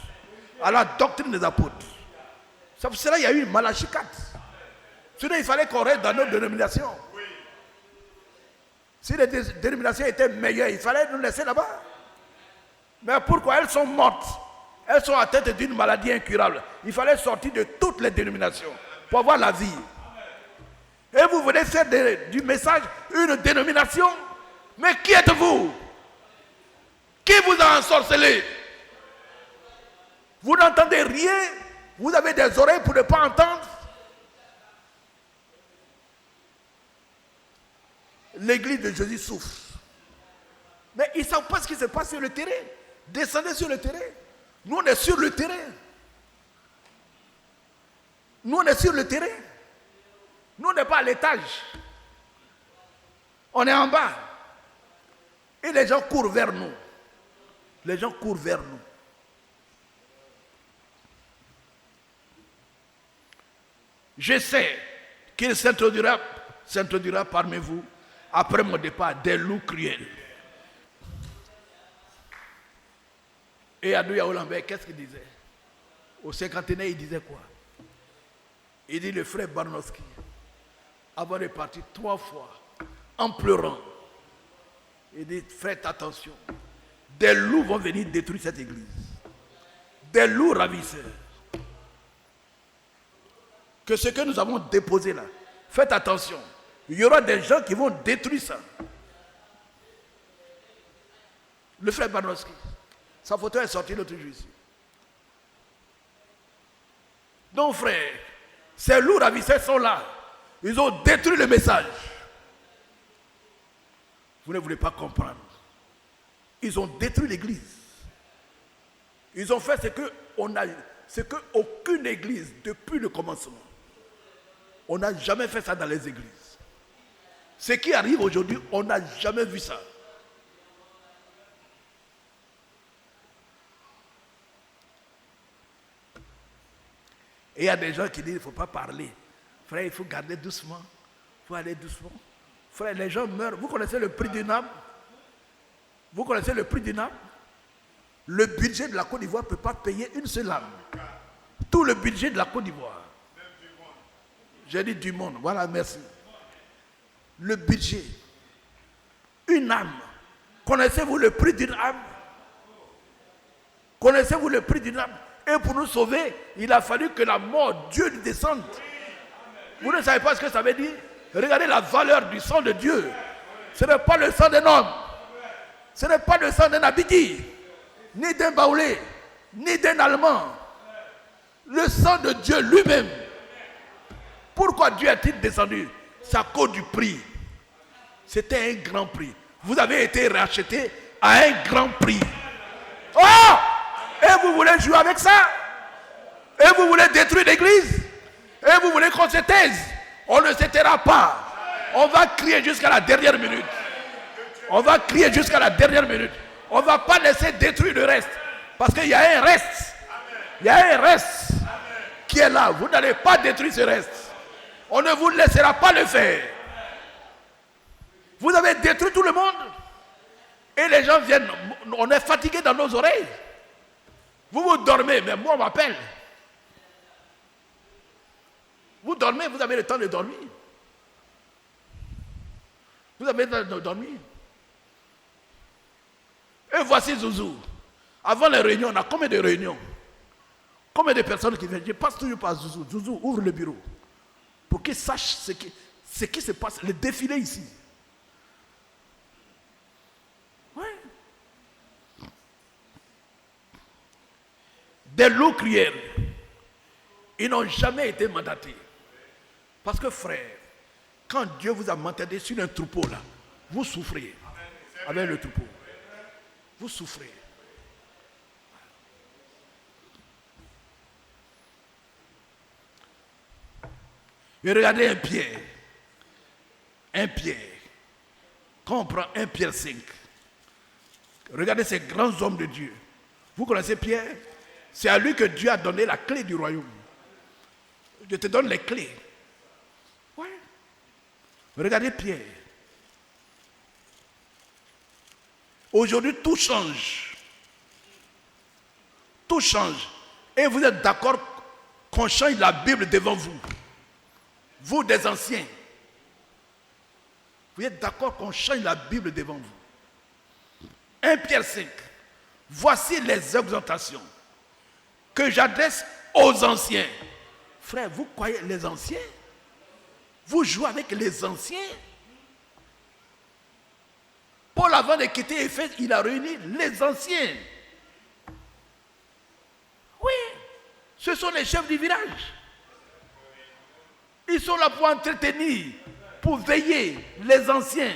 S2: À la doctrine des apôtres. C'est pour cela qu'il y a eu Malachie 4. Sinon, il fallait qu'on reste dans nos dénominations. Si les dénominations étaient meilleures, il fallait nous laisser là-bas. Mais pourquoi? Elles sont mortes. Elles sont atteintes d'une maladie incurable. Il fallait sortir de toutes les dénominations pour avoir la vie. Et vous venez faire du message une dénomination. Mais qui êtes-vous? Qui vous a ensorcelé? Vous n'entendez rien. Vous avez des oreilles pour ne pas entendre. L'église de Jésus souffre. Mais ils ne savent pas ce qui se passe sur le terrain. Descendez sur le terrain. Nous, on est sur le terrain. Nous, on est sur le terrain. Nous, on n'est pas à l'étage. On est en bas. Et les gens courent vers nous. Les gens courent vers nous. Je sais qu'il s'introduira parmi vous, après mon départ, des loups cruels. Et Adouya Olambert, qu'est-ce qu'il disait? Au cinquantenaire, il disait quoi? Il dit, le frère Barnowski, avant de partir 3 fois, en pleurant, il dit, faites attention, des loups vont venir détruire cette église. Des loups ravisseurs. que ce que nous avons déposé là, faites attention. Il y aura des gens qui vont détruire ça. Le frère Banowski, sa photo est sortie l'autre jour ici. Donc frère, ces loups ravisseurs sont là. Ils ont détruit le message. Vous ne voulez pas comprendre. Ils ont détruit l'église. Ils ont fait ce que aucune église depuis le commencement. On n'a jamais fait ça dans les églises. Ce qui arrive aujourd'hui, on n'a jamais vu ça. Et il y a des gens qui disent qu'il ne faut pas parler. Frère, il faut garder doucement. Il faut aller doucement. Frère, les gens meurent. Vous connaissez le prix d'une âme? Vous connaissez le prix d'une âme? Le budget de la Côte d'Ivoire ne peut pas payer une seule âme. Tout le budget de la Côte d'Ivoire. J'ai dit du monde. Voilà, merci. Le budget. Une âme. Connaissez-vous le prix d'une âme? Connaissez-vous le prix d'une âme? Et pour nous sauver, il a fallu que la mort, Dieu lui descende. Vous ne savez pas ce que ça veut dire? Regardez la valeur du sang de Dieu. Ce n'est pas le sang d'un homme. Ce n'est pas le sang d'un Abidi, ni d'un Baoulé, ni d'un Allemand. Le sang de Dieu lui-même. Pourquoi Dieu est-il descendu? C'est à cause du prix. C'était un grand prix. Vous avez été racheté à un grand prix. Oh! Et vous voulez jouer avec ça? Et vous voulez détruire l'église? Et vous voulez qu'on se taise? On ne se taira pas. On va crier jusqu'à la dernière minute. On va crier jusqu'à la dernière minute. On ne va pas laisser détruire le reste. Parce qu'il y a un reste. Il y a un reste qui est là. Vous n'allez pas détruire ce reste. On ne vous laissera pas le faire. Vous avez détruit tout le monde. Et les gens viennent. On est fatigué dans nos oreilles. Vous dormez, mais moi on m'appelle. Vous dormez, vous avez le temps de dormir. Vous avez le temps de dormir. Et voici Zouzou. Avant les réunions, on a combien de réunions? Combien de personnes qui viennent? Je passe toujours par Zouzou. Zouzou ouvre le bureau. Pour qu'ils sachent ce qui se passe, le défilé ici. Ouais. Des loups crièrent. Ils n'ont jamais été mandatés. Parce que frère, quand Dieu vous a mandaté sur un troupeau là, vous souffrez avec le troupeau. Vous souffrez. Et regardez un Pierre. Un Pierre. Quand on prend un Pierre 5, regardez ces grands hommes de Dieu. Vous connaissez Pierre? C'est à lui que Dieu a donné la clé du royaume. Je te donne les clés. Ouais. Regardez Pierre. Aujourd'hui, tout change. Tout change. Et vous êtes d'accord qu'on change la Bible devant vous. Vous des anciens. Vous êtes d'accord qu'on change la Bible devant vous. 1 Pierre 5. Voici les exhortations que j'adresse aux anciens. Frère, vous croyez les anciens? Vous jouez avec les anciens? Paul, avant de quitter Éphèse, il a réuni les anciens. Oui, ce sont les chefs du village. Ils sont là pour entretenir, pour veiller les anciens.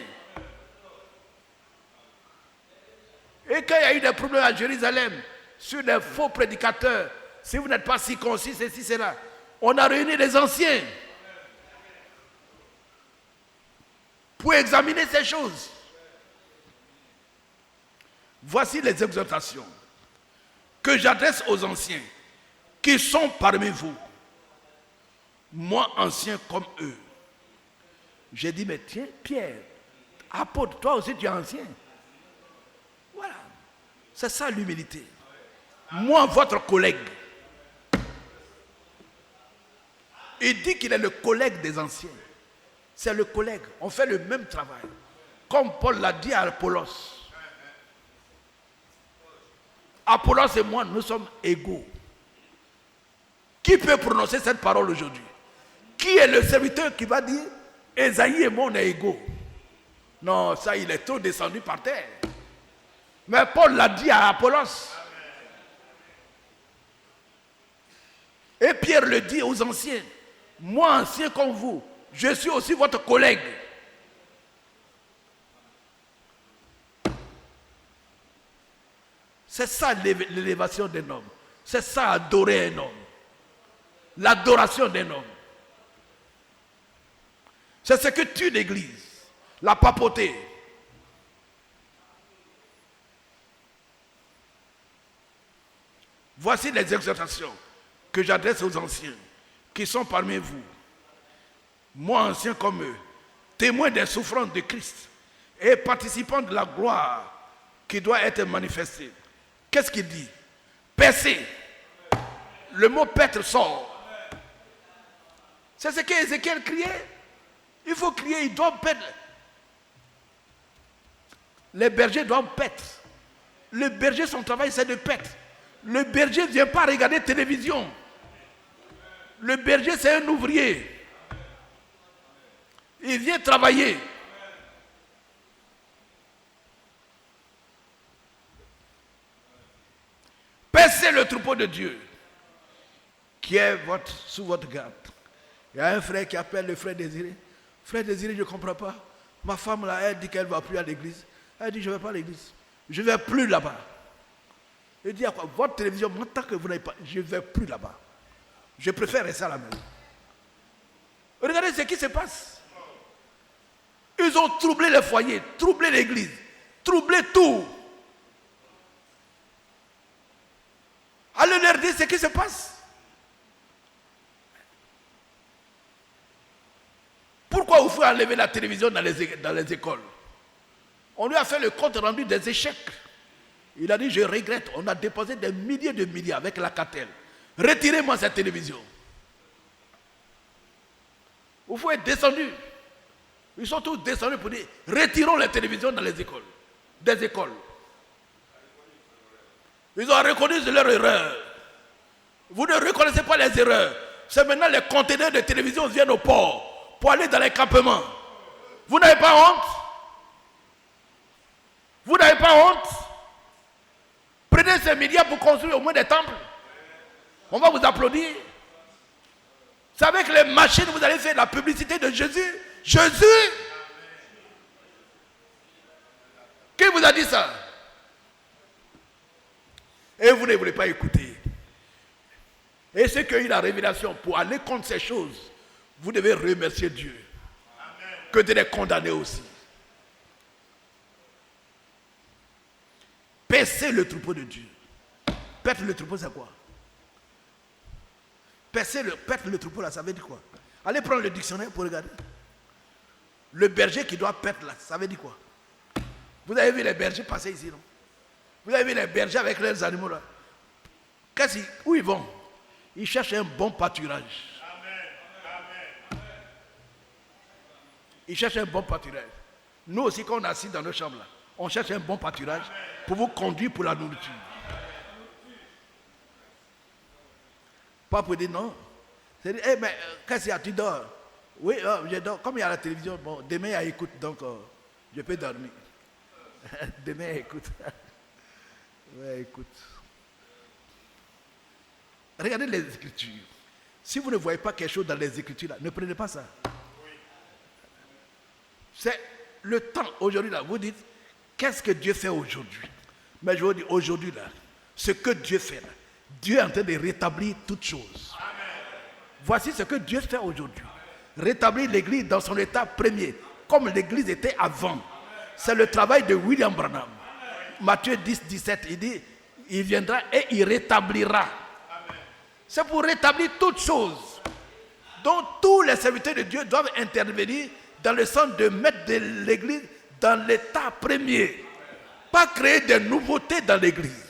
S2: Et quand il y a eu des problèmes à Jérusalem, sur des faux prédicateurs, si vous n'êtes pas circoncis, ceci, cela, on a réuni les anciens pour examiner ces choses. Voici les exhortations que j'adresse aux anciens qui sont parmi vous. Moi, ancien comme eux. J'ai dit, mais tiens, Pierre, apôtre, toi aussi tu es ancien. Voilà. C'est ça l'humilité. Moi, votre collègue. Il dit qu'il est le collègue des anciens. C'est le collègue. On fait le même travail. Comme Paul l'a dit à Apollos. Apollos et moi, nous sommes égaux. Qui peut prononcer cette parole aujourd'hui? Qui est le serviteur qui va dire Ésaïe et moi on est égaux? Non, ça il est trop descendu par terre. Mais Paul l'a dit à Apollos. Et Pierre le dit aux anciens. Moi, ancien comme vous, je suis aussi votre collègue. C'est ça l'élévation d'un homme. C'est ça adorer un homme. L'adoration d'un homme. C'est ce que tue l'Église. La papauté. Voici les exhortations que j'adresse aux anciens qui sont parmi vous. Moi, ancien comme eux, témoin des souffrances de Christ et participant de la gloire qui doit être manifestée. Qu'est-ce qu'il dit? Percer. Le mot paître sort. C'est ce qu'Ézéchiel criait. Il faut crier, ils doivent paître. Les bergers doivent paître. Le berger, son travail, c'est de paître. Le berger ne vient pas regarder la télévision. Le berger, c'est un ouvrier. Il vient travailler. Paissez le troupeau de Dieu qui est sous votre garde. Il y a un frère qui appelle le frère Désiré. Frère Désiré, je ne comprends pas. Ma femme là, elle dit qu'elle ne va plus à l'église. Elle dit, je ne vais pas à l'église. Je ne vais plus là-bas. Il dit, à quoi? Votre télévision, moi, tant que vous n'avez pas, je ne vais plus là-bas. Je préfère rester à la maison. Regardez ce qui se passe. Ils ont troublé les foyers, troublé l'église, troublé tout. Allez leur dire ce qui se passe. Pourquoi vous faut enlever la télévision dans les écoles? On lui a fait le compte rendu des échecs. Il a dit, je regrette, on a déposé des milliers de milliards avec la cartelle. Retirez-moi cette télévision. Il faut être descendu. Ils sont tous descendus pour dire, retirons les télévisions dans les écoles. Des écoles. Ils ont reconnu leurs erreurs. Vous ne reconnaissez pas les erreurs. C'est maintenant les conteneurs de télévision viennent au port pour aller dans les campements. Vous n'avez pas honte? Vous n'avez pas honte? Prenez ces milliards pour construire au moins des temples. On va vous applaudir. C'est avec les machines que vous allez faire la publicité de Jésus. Jésus! Qui vous a dit ça? Et vous ne voulez pas écouter. Et ceux qui ont eu la révélation pour aller contre ces choses, vous devez remercier Dieu. Amen. Que de les condamner aussi. Paissez le troupeau de Dieu. Perdre le troupeau, c'est quoi? Perdre le troupeau, là, ça veut dire quoi? Allez prendre le dictionnaire pour regarder. Le berger qui doit perdre, là, ça veut dire quoi? Vous avez vu les bergers passer ici, non? Vous avez vu les bergers avec leurs animaux, là? Où ils vont? Ils cherchent un bon pâturage. Amen. Ils cherchent un bon pâturage. Nous aussi, quand on est assis dans nos chambres, là, on cherche un bon pâturage pour vous conduire pour la nourriture. Pas pour dire non. C'est dire, hey, mais qu'est-ce qu'il y a? Tu dors? Oui, je dors. Comme il y a la télévision, bon, demain il y a écoute, donc je peux dormir. Demain il y a écoute. Ouais, écoute. Regardez les Écritures. Si vous ne voyez pas quelque chose dans les Écritures, là, ne prenez pas ça. C'est le temps aujourd'hui, là. Vous dites, qu'est-ce que Dieu fait aujourd'hui? Mais je vous dis, aujourd'hui, là, ce que Dieu fait, là, Dieu est en train de rétablir toutes choses. Voici ce que Dieu fait aujourd'hui. Rétablir l'église dans son état premier, comme l'église était avant. C'est le travail de William Branham. Matthieu 10, 17, il dit, il viendra et il rétablira. C'est pour rétablir toutes choses. Donc tous les serviteurs de Dieu doivent intervenir dans le sens de mettre l'église dans l'état premier. Pas créer des nouveautés dans l'église.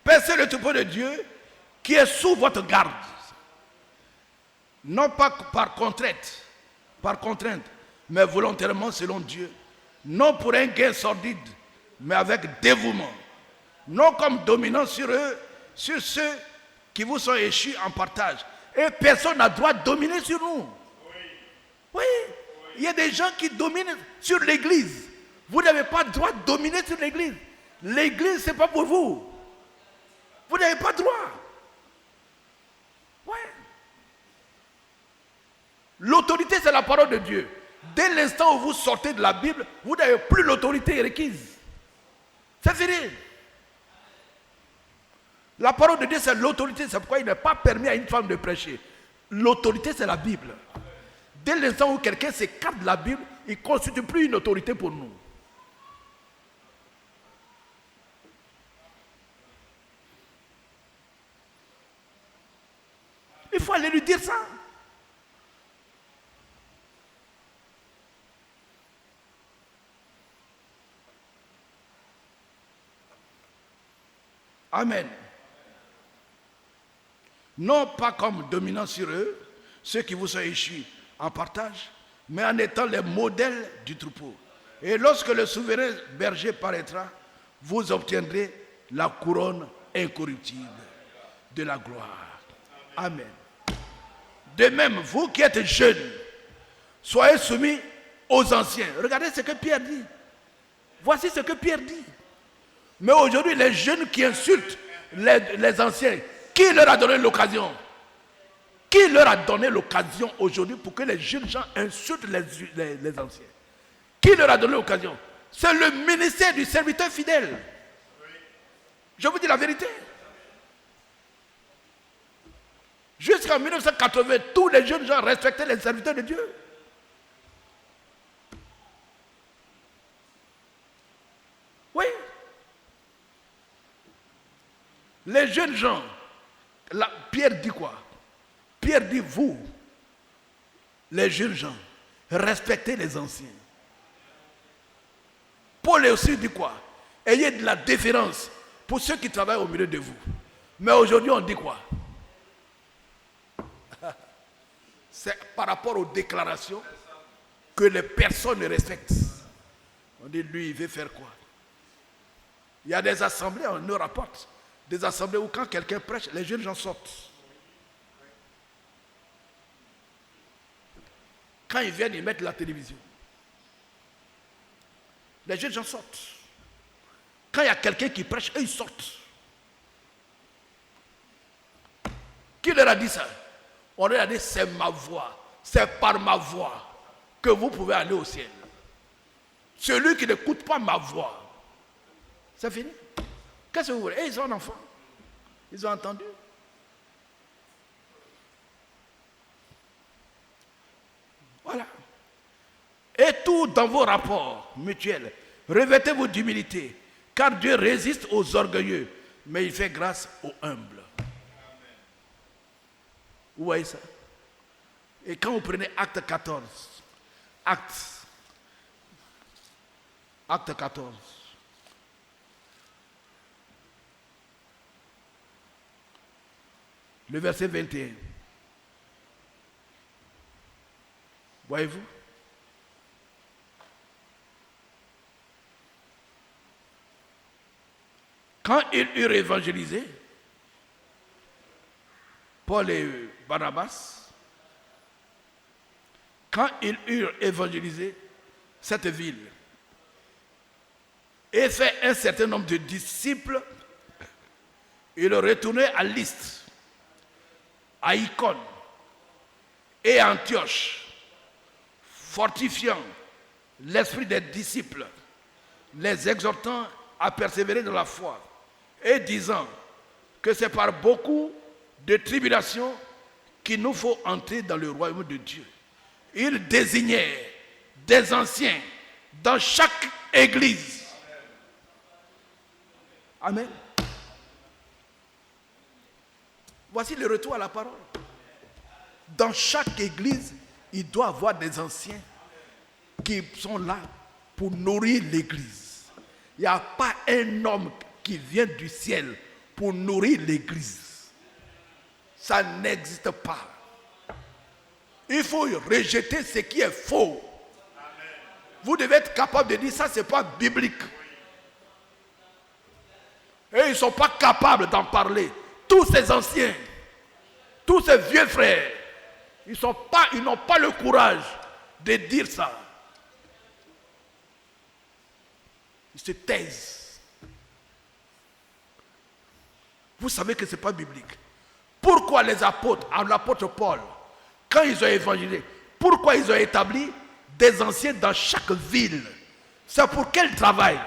S2: Paissez le troupeau de Dieu qui est sous votre garde. Non pas par contrainte, mais volontairement selon Dieu. Non pour un gain sordide, mais avec dévouement. Non comme dominant sur eux, sur ceux qui vous sont échus en partage. Et personne n'a droit de dominer sur nous. Oui, il y a des gens qui dominent sur l'église. Vous n'avez pas le droit de dominer sur l'église. L'église, ce n'est pas pour vous. Vous n'avez pas le droit. Oui. L'autorité, c'est la parole de Dieu. Dès l'instant où vous sortez de la Bible, vous n'avez plus l'autorité requise. C'est fini. La parole de Dieu, c'est l'autorité. C'est pourquoi il n'est pas permis à une femme de prêcher. L'autorité, c'est la Bible. Dès l'instant où quelqu'un s'écarte de la Bible, il ne constitue plus une autorité pour nous. Il faut aller lui dire ça. Amen. Non pas comme dominant sur eux, ceux qui vous sont échus en partage, mais en étant les modèles du troupeau. Et lorsque le souverain berger paraîtra, vous obtiendrez la couronne incorruptible de la gloire. Amen. De même, vous qui êtes jeunes, soyez soumis aux anciens. Regardez ce que Pierre dit. Voici ce que Pierre dit. Mais aujourd'hui, les jeunes qui insultent les anciens, qui leur a donné l'occasion? Qui leur a donné l'occasion aujourd'hui pour que les jeunes gens insultent les anciens? Qui leur a donné l'occasion? C'est le ministère du serviteur fidèle. Je vous dis la vérité. Jusqu'en 1980, tous les jeunes gens respectaient les serviteurs de Dieu. Oui. Les jeunes gens, Pierre dit quoi? Pierre dit, vous, les jeunes gens, respectez les anciens. Paul aussi dit quoi? Ayez de la déférence pour ceux qui travaillent au milieu de vous. Mais aujourd'hui, on dit quoi? C'est par rapport aux déclarations que les personnes respectent. On dit, lui, il veut faire quoi? Il y a des assemblées, on nous rapporte, des assemblées où quand quelqu'un prêche, les jeunes gens sortent. Quand ils viennent, ils mettent la télévision. Les jeunes gens sortent. Quand il y a quelqu'un qui prêche, eux, ils sortent. Qui leur a dit ça? On leur a dit, c'est ma voix. C'est par ma voix que vous pouvez aller au ciel. Celui qui n'écoute pas ma voix, c'est fini. Qu'est-ce que vous voulez? Et ils ont un enfant. Ils ont entendu. Voilà. Et tout dans vos rapports mutuels, revêtez-vous d'humilité, car Dieu résiste aux orgueilleux, mais il fait grâce aux humbles. Vous voyez ça? Et quand vous prenez Acte 14, Acte 14, le verset 21. Voyez-vous? Quand ils eurent évangélisé, Paul et Barnabas, quand ils eurent évangélisé cette ville et fait un certain nombre de disciples, ils retournaient à Lystre, à Icône et à Antioche, fortifiant l'esprit des disciples, les exhortant à persévérer dans la foi et disant que c'est par beaucoup de tribulations qu'il nous faut entrer dans le royaume de Dieu. Il désignait des anciens dans chaque église. Amen. Voici le retour à la parole. Dans chaque église, il doit y avoir des anciens qui sont là pour nourrir l'église. Il n'y a pas un homme qui vient du ciel pour nourrir l'église. Ça n'existe pas. Il faut rejeter ce qui est faux. Vous devez être capable de dire ça, ce n'est pas biblique. Et ils ne sont pas capables d'en parler. Tous ces anciens, tous ces vieux frères, ils n'ont pas le courage de dire ça. Ils se taisent. Vous savez que ce n'est pas biblique. Pourquoi les apôtres, l'apôtre Paul, quand ils ont évangélisé, pourquoi ils ont établi des anciens dans chaque ville? C'est pour quel travail?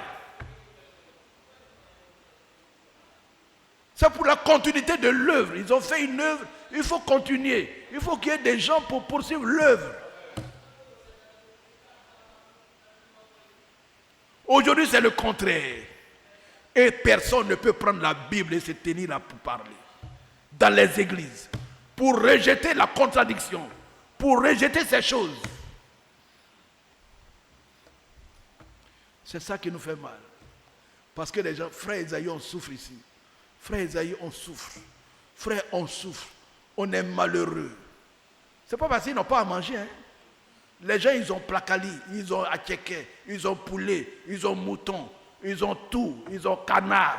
S2: C'est pour la continuité de l'œuvre. Ils ont fait une œuvre, il faut continuer. Il faut qu'il y ait des gens pour poursuivre l'œuvre. Aujourd'hui, c'est le contraire. Et personne ne peut prendre la Bible et se tenir là pour parler. Dans les églises. Pour rejeter la contradiction. Pour rejeter ces choses. C'est ça qui nous fait mal. Parce que les gens, frère Esaïe, on souffre ici. Frère Esaïe, on souffre. Frère, on souffre. On est malheureux. C'est pas parce qu'ils n'ont pas à manger. Hein. Les gens, ils ont placali, ils ont attiéké, ils ont poulet, ils ont mouton, ils ont tout, ils ont canard,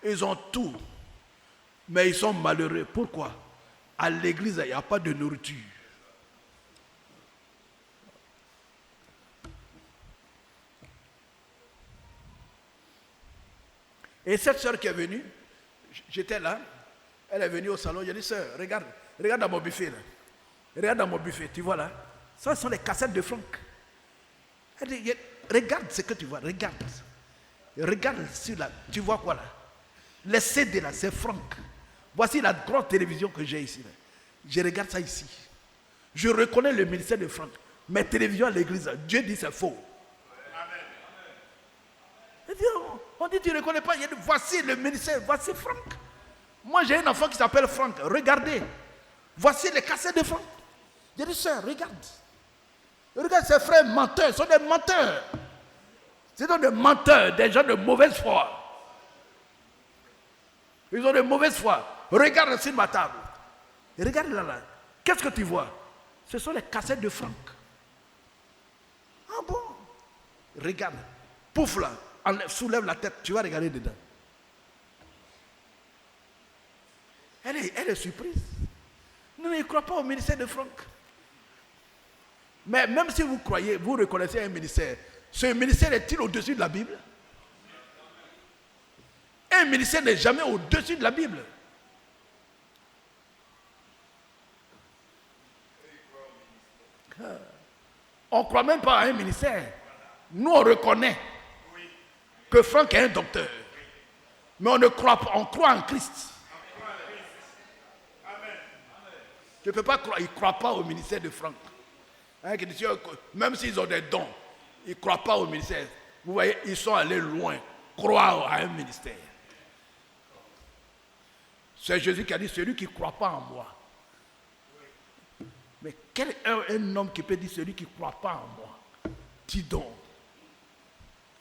S2: ils ont tout. Mais ils sont malheureux. Pourquoi? À l'église, il n'y a pas de nourriture. Et cette soeur qui est venue, j'étais là, elle est venue au salon, j'ai dit, sœur, regarde dans mon buffet là. Regarde dans mon buffet, tu vois là. Ça, ce sont les cassettes de Franck. Elle dit, regarde ce que tu vois, regarde. Regarde sur là, tu vois quoi là? Les CD là, c'est Franck. Voici la grande télévision que j'ai ici là. Je regarde ça ici. Je reconnais le ministère de Franck. Mes télévisions à l'église, Dieu dit c'est faux. Amen. On dit tu ne reconnais pas, il dit, voici le ministère, voici Franck. Moi j'ai un enfant qui s'appelle Franck, regardez. Voici les cassettes de Franck. J'ai dit, sœur, regarde. Regarde ces frères menteurs, ils sont des menteurs. Ce sont des menteurs, des gens de mauvaise foi. Ils ont de mauvaise foi. Regarde sur ma table. Et regarde là. Qu'est-ce que tu vois? Ce sont les cassettes de Franck. Ah bon? Regarde. Pouf là. Soulève la tête. Tu vas regarder dedans. Elle est surprise. Non, il ne croit pas au ministère de Franck. Mais même si vous croyez, vous reconnaissez un ministère, ce ministère est-il au-dessus de la Bible? Un ministère n'est jamais au-dessus de la Bible. On ne croit même pas à un ministère. Nous, on reconnaît que Franck est un docteur. Mais on ne croit pas, on croit en Christ. Tu ne peux pas croire, ils ne croient pas au ministère de Franck. Hein, même s'ils ont des dons, ils ne croient pas au ministère. Vous voyez, ils sont allés loin, croire à un ministère. C'est Jésus qui a dit, celui qui ne croit pas en moi. Mais quel est un homme qui peut dire, celui qui ne croit pas en moi? Dis donc,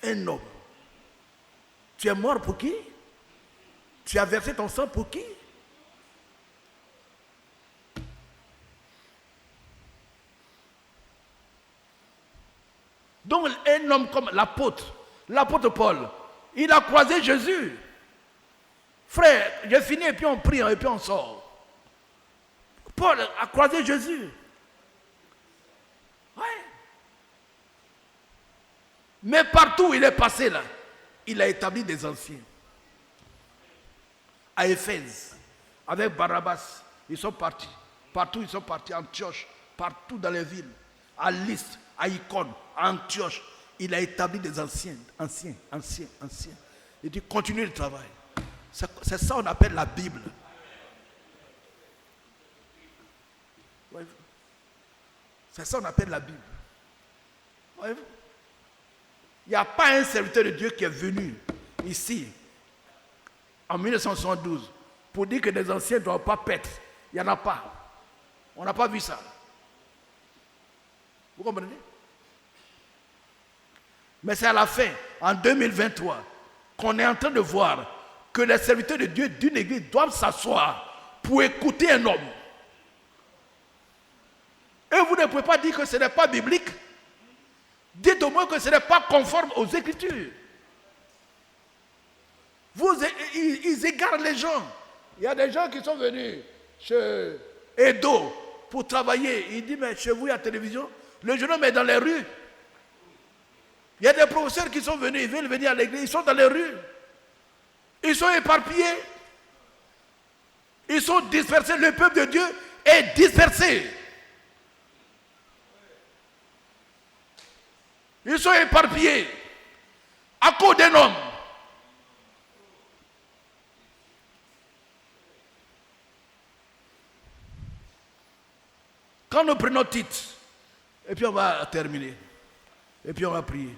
S2: un homme. Tu es mort pour qui? Tu as versé ton sang pour qui? Donc un homme comme l'apôtre Paul, il a croisé Jésus. Frère, j'ai fini et puis on prie et puis on sort. Paul a croisé Jésus. Ouais. Mais partout où il est passé là, il a établi des anciens. À Éphèse, avec Barabbas, ils sont partis. Partout ils sont partis, Antioche, partout dans les villes. À Lystre, à Icône, à Antioche, il a établi des anciens. Il dit, continuez le travail. C'est ça qu'on appelle la Bible. C'est ça qu'on appelle la Bible. Voyez-vous? Il n'y a pas un serviteur de Dieu qui est venu ici, en 1972, pour dire que les anciens ne doivent pas paître. Il n'y en a pas. On n'a pas vu ça. Vous comprenez? Mais c'est à la fin, en 2023, qu'on est en train de voir que les serviteurs de Dieu d'une église doivent s'asseoir pour écouter un homme. Et vous ne pouvez pas dire que ce n'est pas biblique. Dites au moins que ce n'est pas conforme aux Écritures. Ils égarent les gens. Il y a des gens qui sont venus chez Edo pour travailler. Il dit, mais chez vous, il y a la télévision. Le jeune homme est dans les rues. Il y a des professeurs qui sont venus, ils veulent venir à l'église, ils sont dans les rues. Ils sont éparpillés. Ils sont dispersés. Le peuple de Dieu est dispersé. Ils sont éparpillés à cause d'un homme. Quand nous prenons Tite, et puis on va terminer, et puis on va prier.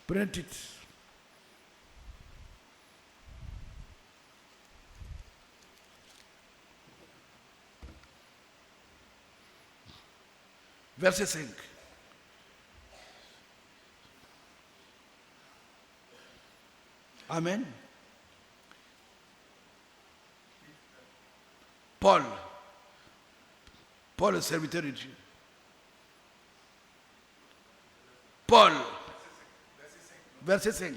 S2: Prenez Tite. Verset 5. Amen. Paul, le serviteur de Dieu. Paul, verset 5.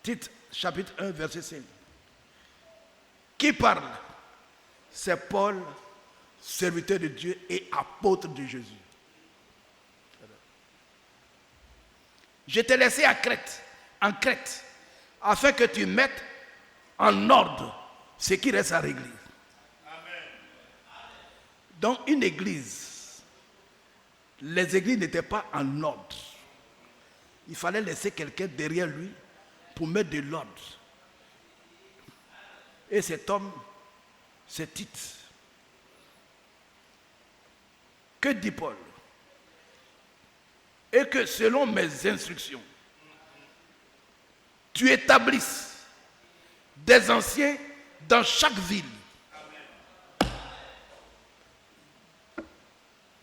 S2: Tite, chapitre 1, verset 5. Qui parle? C'est Paul, serviteur de Dieu et apôtre de Jésus. Je t'ai laissé en Crète, afin que tu mettes en ordre ce qui reste à l'église. Donc une église, les églises n'étaient pas en ordre. Il fallait laisser quelqu'un derrière lui pour mettre de l'ordre. Et cet homme, c'est Tite. Que dit Paul? Et que selon mes instructions, tu établisses des anciens dans chaque ville.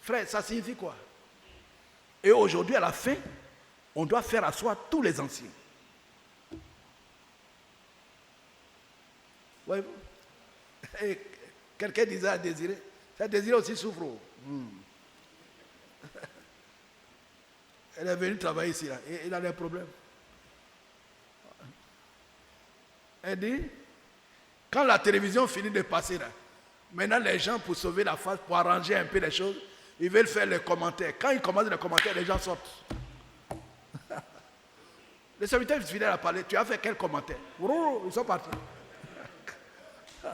S2: Frère, ça signifie quoi? Et aujourd'hui, à la fin, on doit faire asseoir tous les anciens. Voyez-vous? Et quelqu'un disait à Désiré, ça Désiré aussi souffre. Elle est venue travailler ici, là, et il a des problèmes. Elle dit, quand la télévision finit de passer là, maintenant les gens pour sauver la face, pour arranger un peu les choses, ils veulent faire les commentaires. Quand ils commencent les commentaires, les gens sortent. Le serviteur fidèle a parlé, tu as fait quel commentaire? Ils sont partis. Il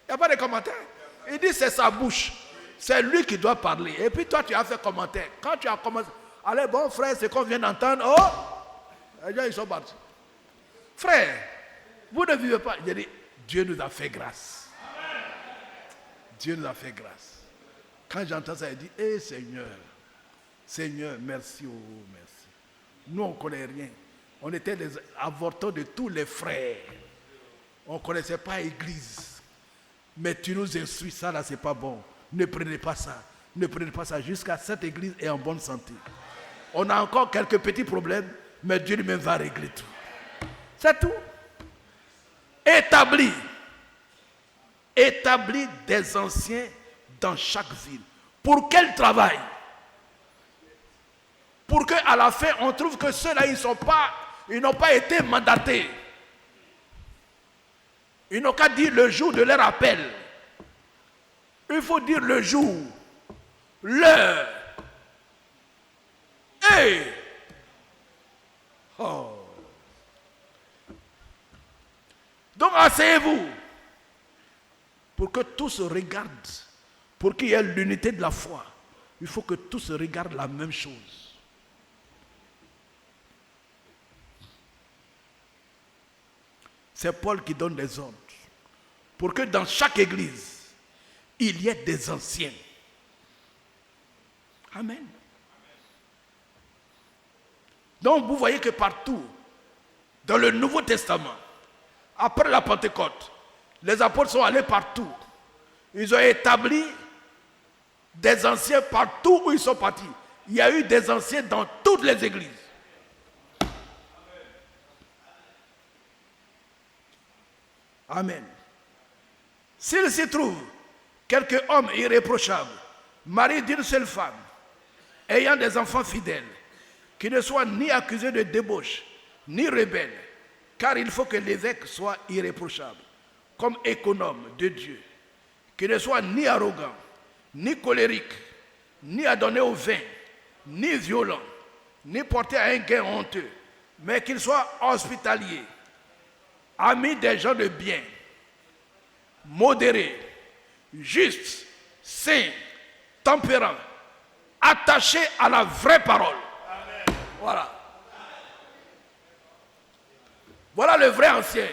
S2: n'y a pas de commentaire. Il dit c'est sa bouche. C'est lui qui doit parler. Et puis toi tu as fait commentaire. Quand tu as commencé, allez bon frère, c'est qu'on vient d'entendre. Oh, les gens ils sont partis. Frère, vous ne vivez pas. Il dit, Dieu nous a fait grâce. Dieu nous a fait grâce. Quand j'entends ça, il dit, Seigneur, Seigneur, merci, oh merci. Nous, on ne connaît rien. On était les avortons de tous les frères. On ne connaissait pas l'église. Mais tu nous instruis, ça là, c'est pas bon. Ne prenez pas ça. Ne prenez pas ça. Jusqu'à cette église est en bonne santé. On a encore quelques petits problèmes, mais Dieu lui-même va régler tout. C'est tout. Établis des anciens dans chaque ville. Pour quel travail? Pour qu'à la fin, on trouve que ceux-là, ils n'ont pas été mandatés. Ils n'ont qu'à dire le jour de leur appel. Il faut dire le jour, l'heure. Et donc asseyez-vous pour que tous se regardent, pour qu'il y ait l'unité de la foi. Il faut que tous se regardent la même chose. C'est Paul qui donne des ordres pour que dans chaque église, il y ait des anciens. Amen. Donc vous voyez que partout, dans le Nouveau Testament, après la Pentecôte, les apôtres sont allés partout. Ils ont établi des anciens partout où ils sont partis. Il y a eu des anciens dans toutes les églises. Amen. S'il s'y trouve quelques hommes irréprochables, mari d'une seule femme, ayant des enfants fidèles, qui ne soient ni accusés de débauche, ni rebelles, car il faut que l'évêque soit irréprochable, comme économe de Dieu, qui ne soit ni arrogant, ni colérique, ni adonné au vin, ni violent, ni porté à un gain honteux, mais qu'il soit hospitalier, ami des gens de bien, modéré, juste, saint, tempérant, attaché à la vraie parole. Amen. Voilà. Voilà le vrai ancien.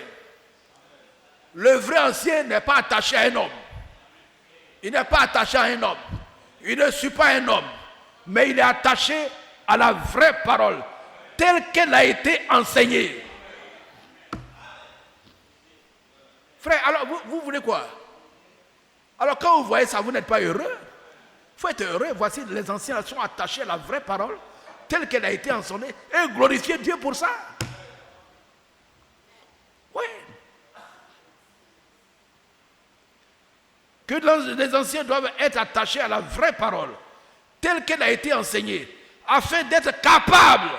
S2: Le vrai ancien n'est pas attaché à un homme. Il n'est pas attaché à un homme. Il ne suit pas un homme. Mais il est attaché à la vraie parole, telle qu'elle a été enseignée. Frère, alors vous voulez quoi? Alors quand vous voyez ça, vous n'êtes pas heureux. Il faut être heureux. Voici, les anciens sont attachés à la vraie parole, telle qu'elle a été enseignée, et glorifier Dieu pour ça. Oui. Que les anciens doivent être attachés à la vraie parole, telle qu'elle a été enseignée, afin d'être capables.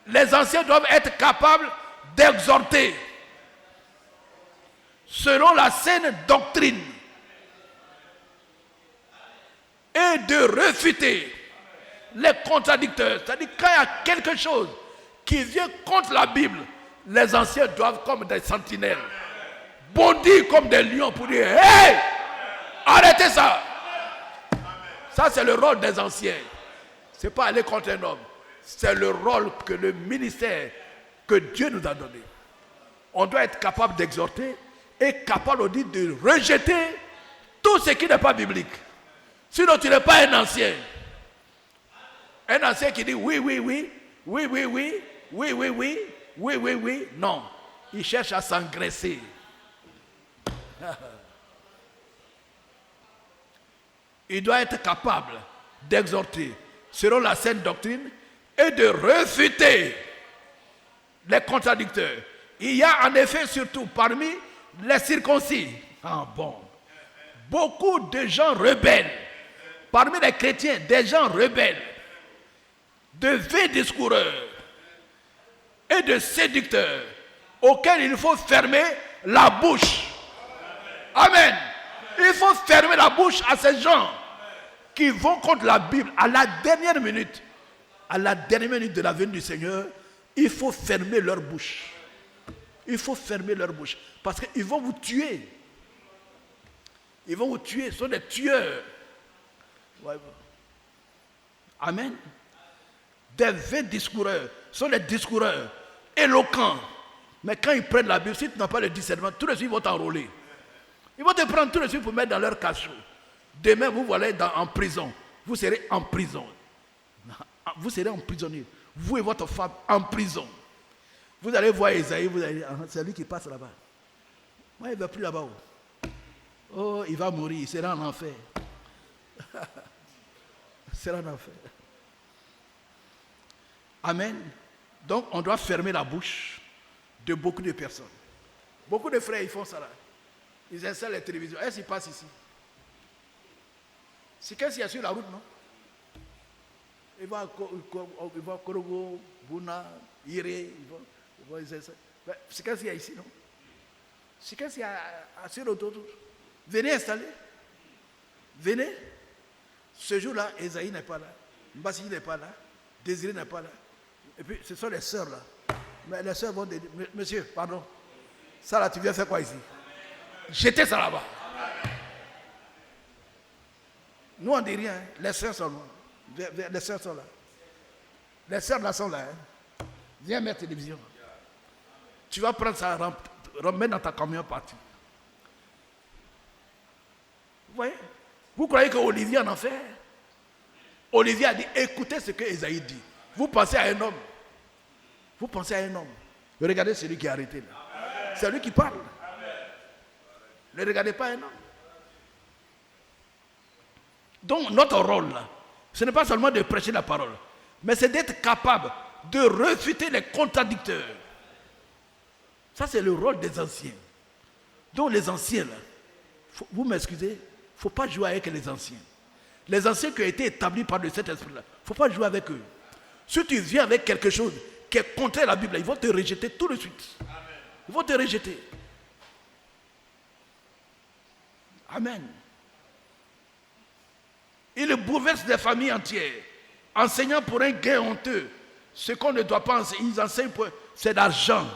S2: Les anciens doivent être capables d'exhorter selon la saine doctrine et de réfuter les contradicteurs. C'est-à-dire quand il y a quelque chose qui vient contre la Bible, les anciens doivent, comme des sentinelles, bondir comme des lions pour dire: hey, arrêtez ça. Ça, c'est le rôle des anciens. Ce n'est pas aller contre un homme. C'est le rôle que le ministère que Dieu nous a donné. On doit être capable d'exhorter et capable aussi de rejeter tout ce qui n'est pas biblique. Sinon, tu n'es pas un ancien. Un ancien qui dit oui, oui, oui, oui, oui, oui, oui, oui, oui, oui, oui, oui. Non, il cherche à s'engraisser. Il doit être capable d'exhorter selon la saine doctrine et de réfuter les contradicteurs. Il y a en effet surtout parmi les circoncis, beaucoup de gens rebelles, parmi les chrétiens, des gens rebelles, de vains discoureurs et de séducteurs auxquels il faut fermer la bouche. Amen. Il faut fermer la bouche à ces gens qui vont contre la Bible à la dernière minute. À la dernière minute de la venue du Seigneur, il faut fermer leur bouche. Il faut fermer leur bouche. Parce qu'ils vont vous tuer. Ils vont vous tuer. Ce sont des tueurs. Amen. Des vains discoureurs. Ce sont des discoureurs éloquents. Mais quand ils prennent la Bible, si tu n'as pas le discernement, tous les suite ils vont t'enrôler. Ils vont te prendre tout de suite pour mettre dans leur cachot. Demain, vous allez en prison. Vous serez en prison. Vous serez emprisonné. Vous et votre femme en prison. Vous allez voir Esaïe, vous allez dire: c'est lui qui passe là-bas. Moi, il ne va plus là-bas. Oh, il va mourir, il sera en enfer. Il sera en enfer. Amen. Donc, on doit fermer la bouche de beaucoup de personnes. Beaucoup de frères, ils font ça là. Ils installent les télévisions. Est-ce qu'ils passent ici? C'est qu'est-ce qu'il y a sur la route, non? Ils vont à Korogo, Buna, Iré, c'est qu'est-ce qu'il y a ici, non? C'est qu'est-ce qu'il y a sur autour. Venez installer. Venez. Ce jour-là, Esaïe n'est pas là. Mbassi n'est pas là. Désiré n'est pas là. Et puis, ce sont les sœurs là. Mais les sœurs vont dire: monsieur, pardon. Ça là, tu viens faire quoi ici? Jetez ça là-bas. Nous, on ne dit rien. Hein. Les sœurs sont là. Les sœurs sont là. Les sœurs là sont là. Hein. Viens mettre la télévision. Tu vas prendre ça, remettre dans ta camion partout. Vous voyez? Vous croyez que Olivier en fait? Olivier a dit: écoutez ce que Esaïe dit. Vous pensez à un homme. Vous pensez à un homme. Regardez celui qui est arrêté là. C'est lui qui parle. Ne regardez pas un homme. Donc notre rôle là, ce n'est pas seulement de prêcher la parole, mais c'est d'être capable de refuter les contradicteurs. Ça c'est le rôle des anciens. Donc les anciens là, vous m'excusez, ne faut pas jouer avec les anciens. Les anciens qui ont été établis par le Saint-Esprit-là, il ne faut pas jouer avec eux. Si tu viens avec quelque chose qui est contraire à la Bible, ils vont te rejeter tout de suite. Ils vont te rejeter. Amen. Il bouleverse des familles entières, enseignant pour un gain honteux ce qu'on ne doit pas enseigner. Ils enseignent pour... C'est l'argent.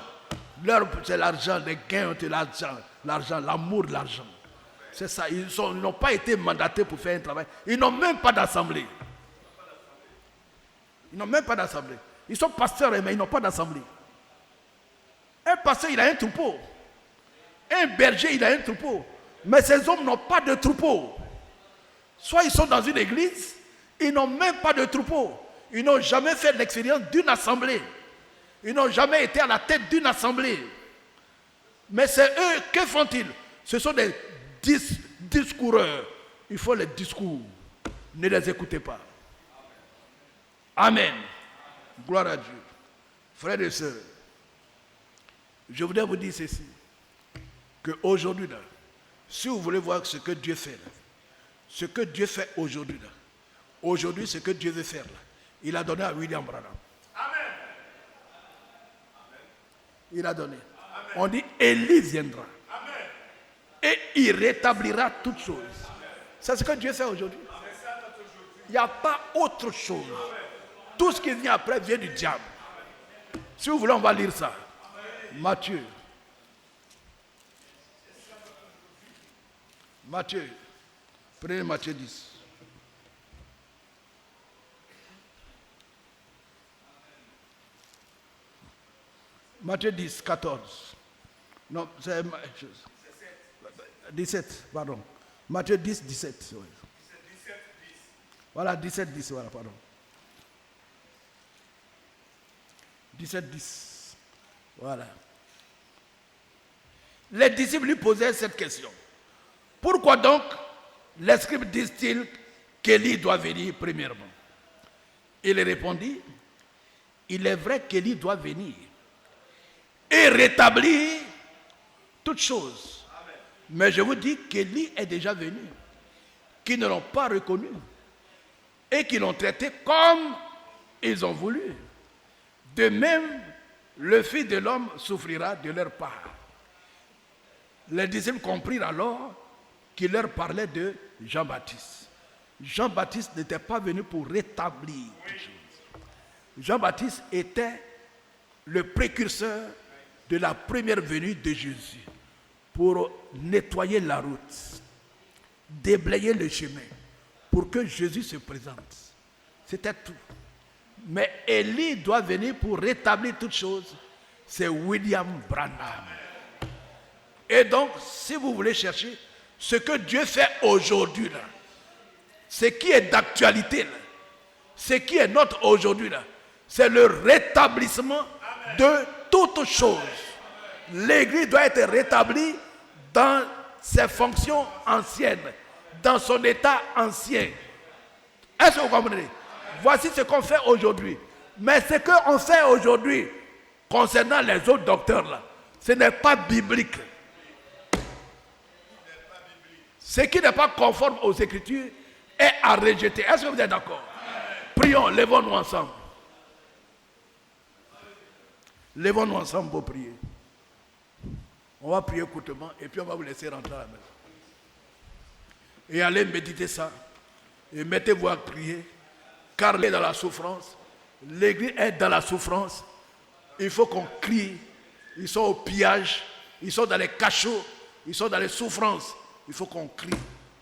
S2: C'est l'argent, les gains honteux, l'argent, l'amour de l'argent. C'est ça. Ils n'ont pas été mandatés pour faire un travail. Ils n'ont même pas d'assemblée. Ils n'ont même pas d'assemblée. Ils sont pasteurs, mais ils n'ont pas d'assemblée. Un pasteur, il a un troupeau. Un berger, il a un troupeau. Mais ces hommes n'ont pas de troupeau. Soit ils sont dans une église, ils n'ont même pas de troupeau. Ils n'ont jamais fait l'expérience d'une assemblée. Ils n'ont jamais été à la tête d'une assemblée. Mais c'est eux, que font-ils? Ce sont des discoureurs. Il faut les discours. Ne les écoutez pas. Amen. Gloire à Dieu. Frères et sœurs, je voudrais vous dire ceci. Qu'aujourd'hui, là, si vous voulez voir ce que Dieu fait, là, ce que Dieu fait aujourd'hui, là, aujourd'hui, ce que Dieu veut faire, là, il a donné à William Branham. Amen. Il a donné. Amen. On dit, Élie viendra. Amen. Et il rétablira toutes choses. C'est ce que Dieu fait aujourd'hui. Il n'y a pas autre chose. Amen. Tout ce qui vient après vient du diable. Si vous voulez, on va lire ça. Matthieu. Matthieu. Prenez Matthieu 10. Matthieu 10, 14. Non, c'est 17, pardon. Matthieu 10, 17. Oui. 17, 10. Voilà, 17, 10, voilà, pardon. 17, 10. Voilà. Les disciples lui posaient cette question. Pourquoi donc les scribes disent-ils qu'Élie doit venir premièrement? Il répondit, il est vrai qu'Élie doit venir et rétablir toutes choses. Amen. Mais je vous dis qu'Élie est déjà venu, qu'ils ne l'ont pas reconnu et qu'ils l'ont traité comme ils ont voulu. De même, le Fils de l'homme souffrira de leur part. Les disciples comprirent alors qu'il leur parlait de Jean-Baptiste. Jean-Baptiste n'était pas venu pour rétablir toutes choses. Jean-Baptiste était le précurseur de la première venue de Jésus pour nettoyer la route, déblayer le chemin, pour que Jésus se présente. C'était tout. Mais Élie doit venir pour rétablir toutes choses. C'est William Branham. Et donc, si vous voulez chercher ce que Dieu fait aujourd'hui, là, ce qui est d'actualité, là, ce qui est notre aujourd'hui, là, c'est le rétablissement de toutes choses. L'Église doit être rétablie dans ses fonctions anciennes, dans son état ancien. Est-ce que vous comprenez? Voici ce qu'on fait aujourd'hui. Mais ce qu'on fait aujourd'hui concernant les autres docteurs, là, ce n'est pas biblique. Ce qui n'est pas conforme aux Écritures est à rejeter. Est-ce que vous êtes d'accord? Prions, lèvons-nous ensemble. Lèvons-nous ensemble pour prier. On va prier courtement et puis on va vous laisser rentrer à la maison. Et allez méditer ça. Et mettez-vous à prier. Car l'Église est dans la souffrance. L'Église est dans la souffrance. Il faut qu'on crie. Ils sont au pillage. Ils sont dans les cachots. Ils sont dans les souffrances. Il faut qu'on crie.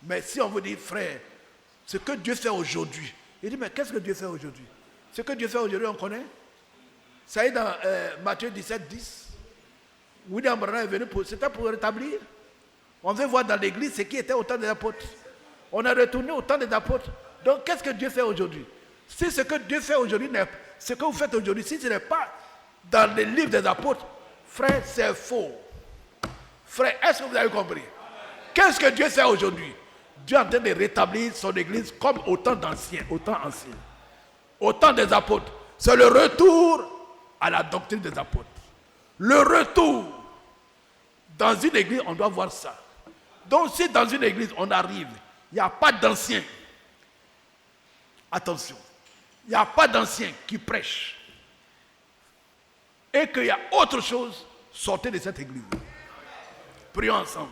S2: Mais si on vous dit, frère, ce que Dieu fait aujourd'hui. Il dit, mais qu'est-ce que Dieu fait aujourd'hui? Ce que Dieu fait aujourd'hui, on connaît. Ça est dans Matthieu 17, 10. William Branham est venu c'était pour rétablir. On veut voir dans l'église ce qui était au temps des apôtres. On a retourné au temps des apôtres. Donc qu'est-ce que Dieu fait aujourd'hui? Si ce que Dieu fait aujourd'hui, ce que vous faites aujourd'hui, si ce n'est pas dans les livres des apôtres, frère, c'est faux. Frère, est-ce que vous avez compris? Qu'est-ce que Dieu fait aujourd'hui? Dieu est en train de rétablir son église comme au temps ancien. Au temps des apôtres. C'est le retour à la doctrine des apôtres. Le retour. Dans une église, on doit voir ça. Donc si dans une église, on arrive il n'y a pas d'anciens. Attention, il n'y a pas d'anciens qui prêchent. Et qu'il y a autre chose, sortez de cette église. Prions ensemble.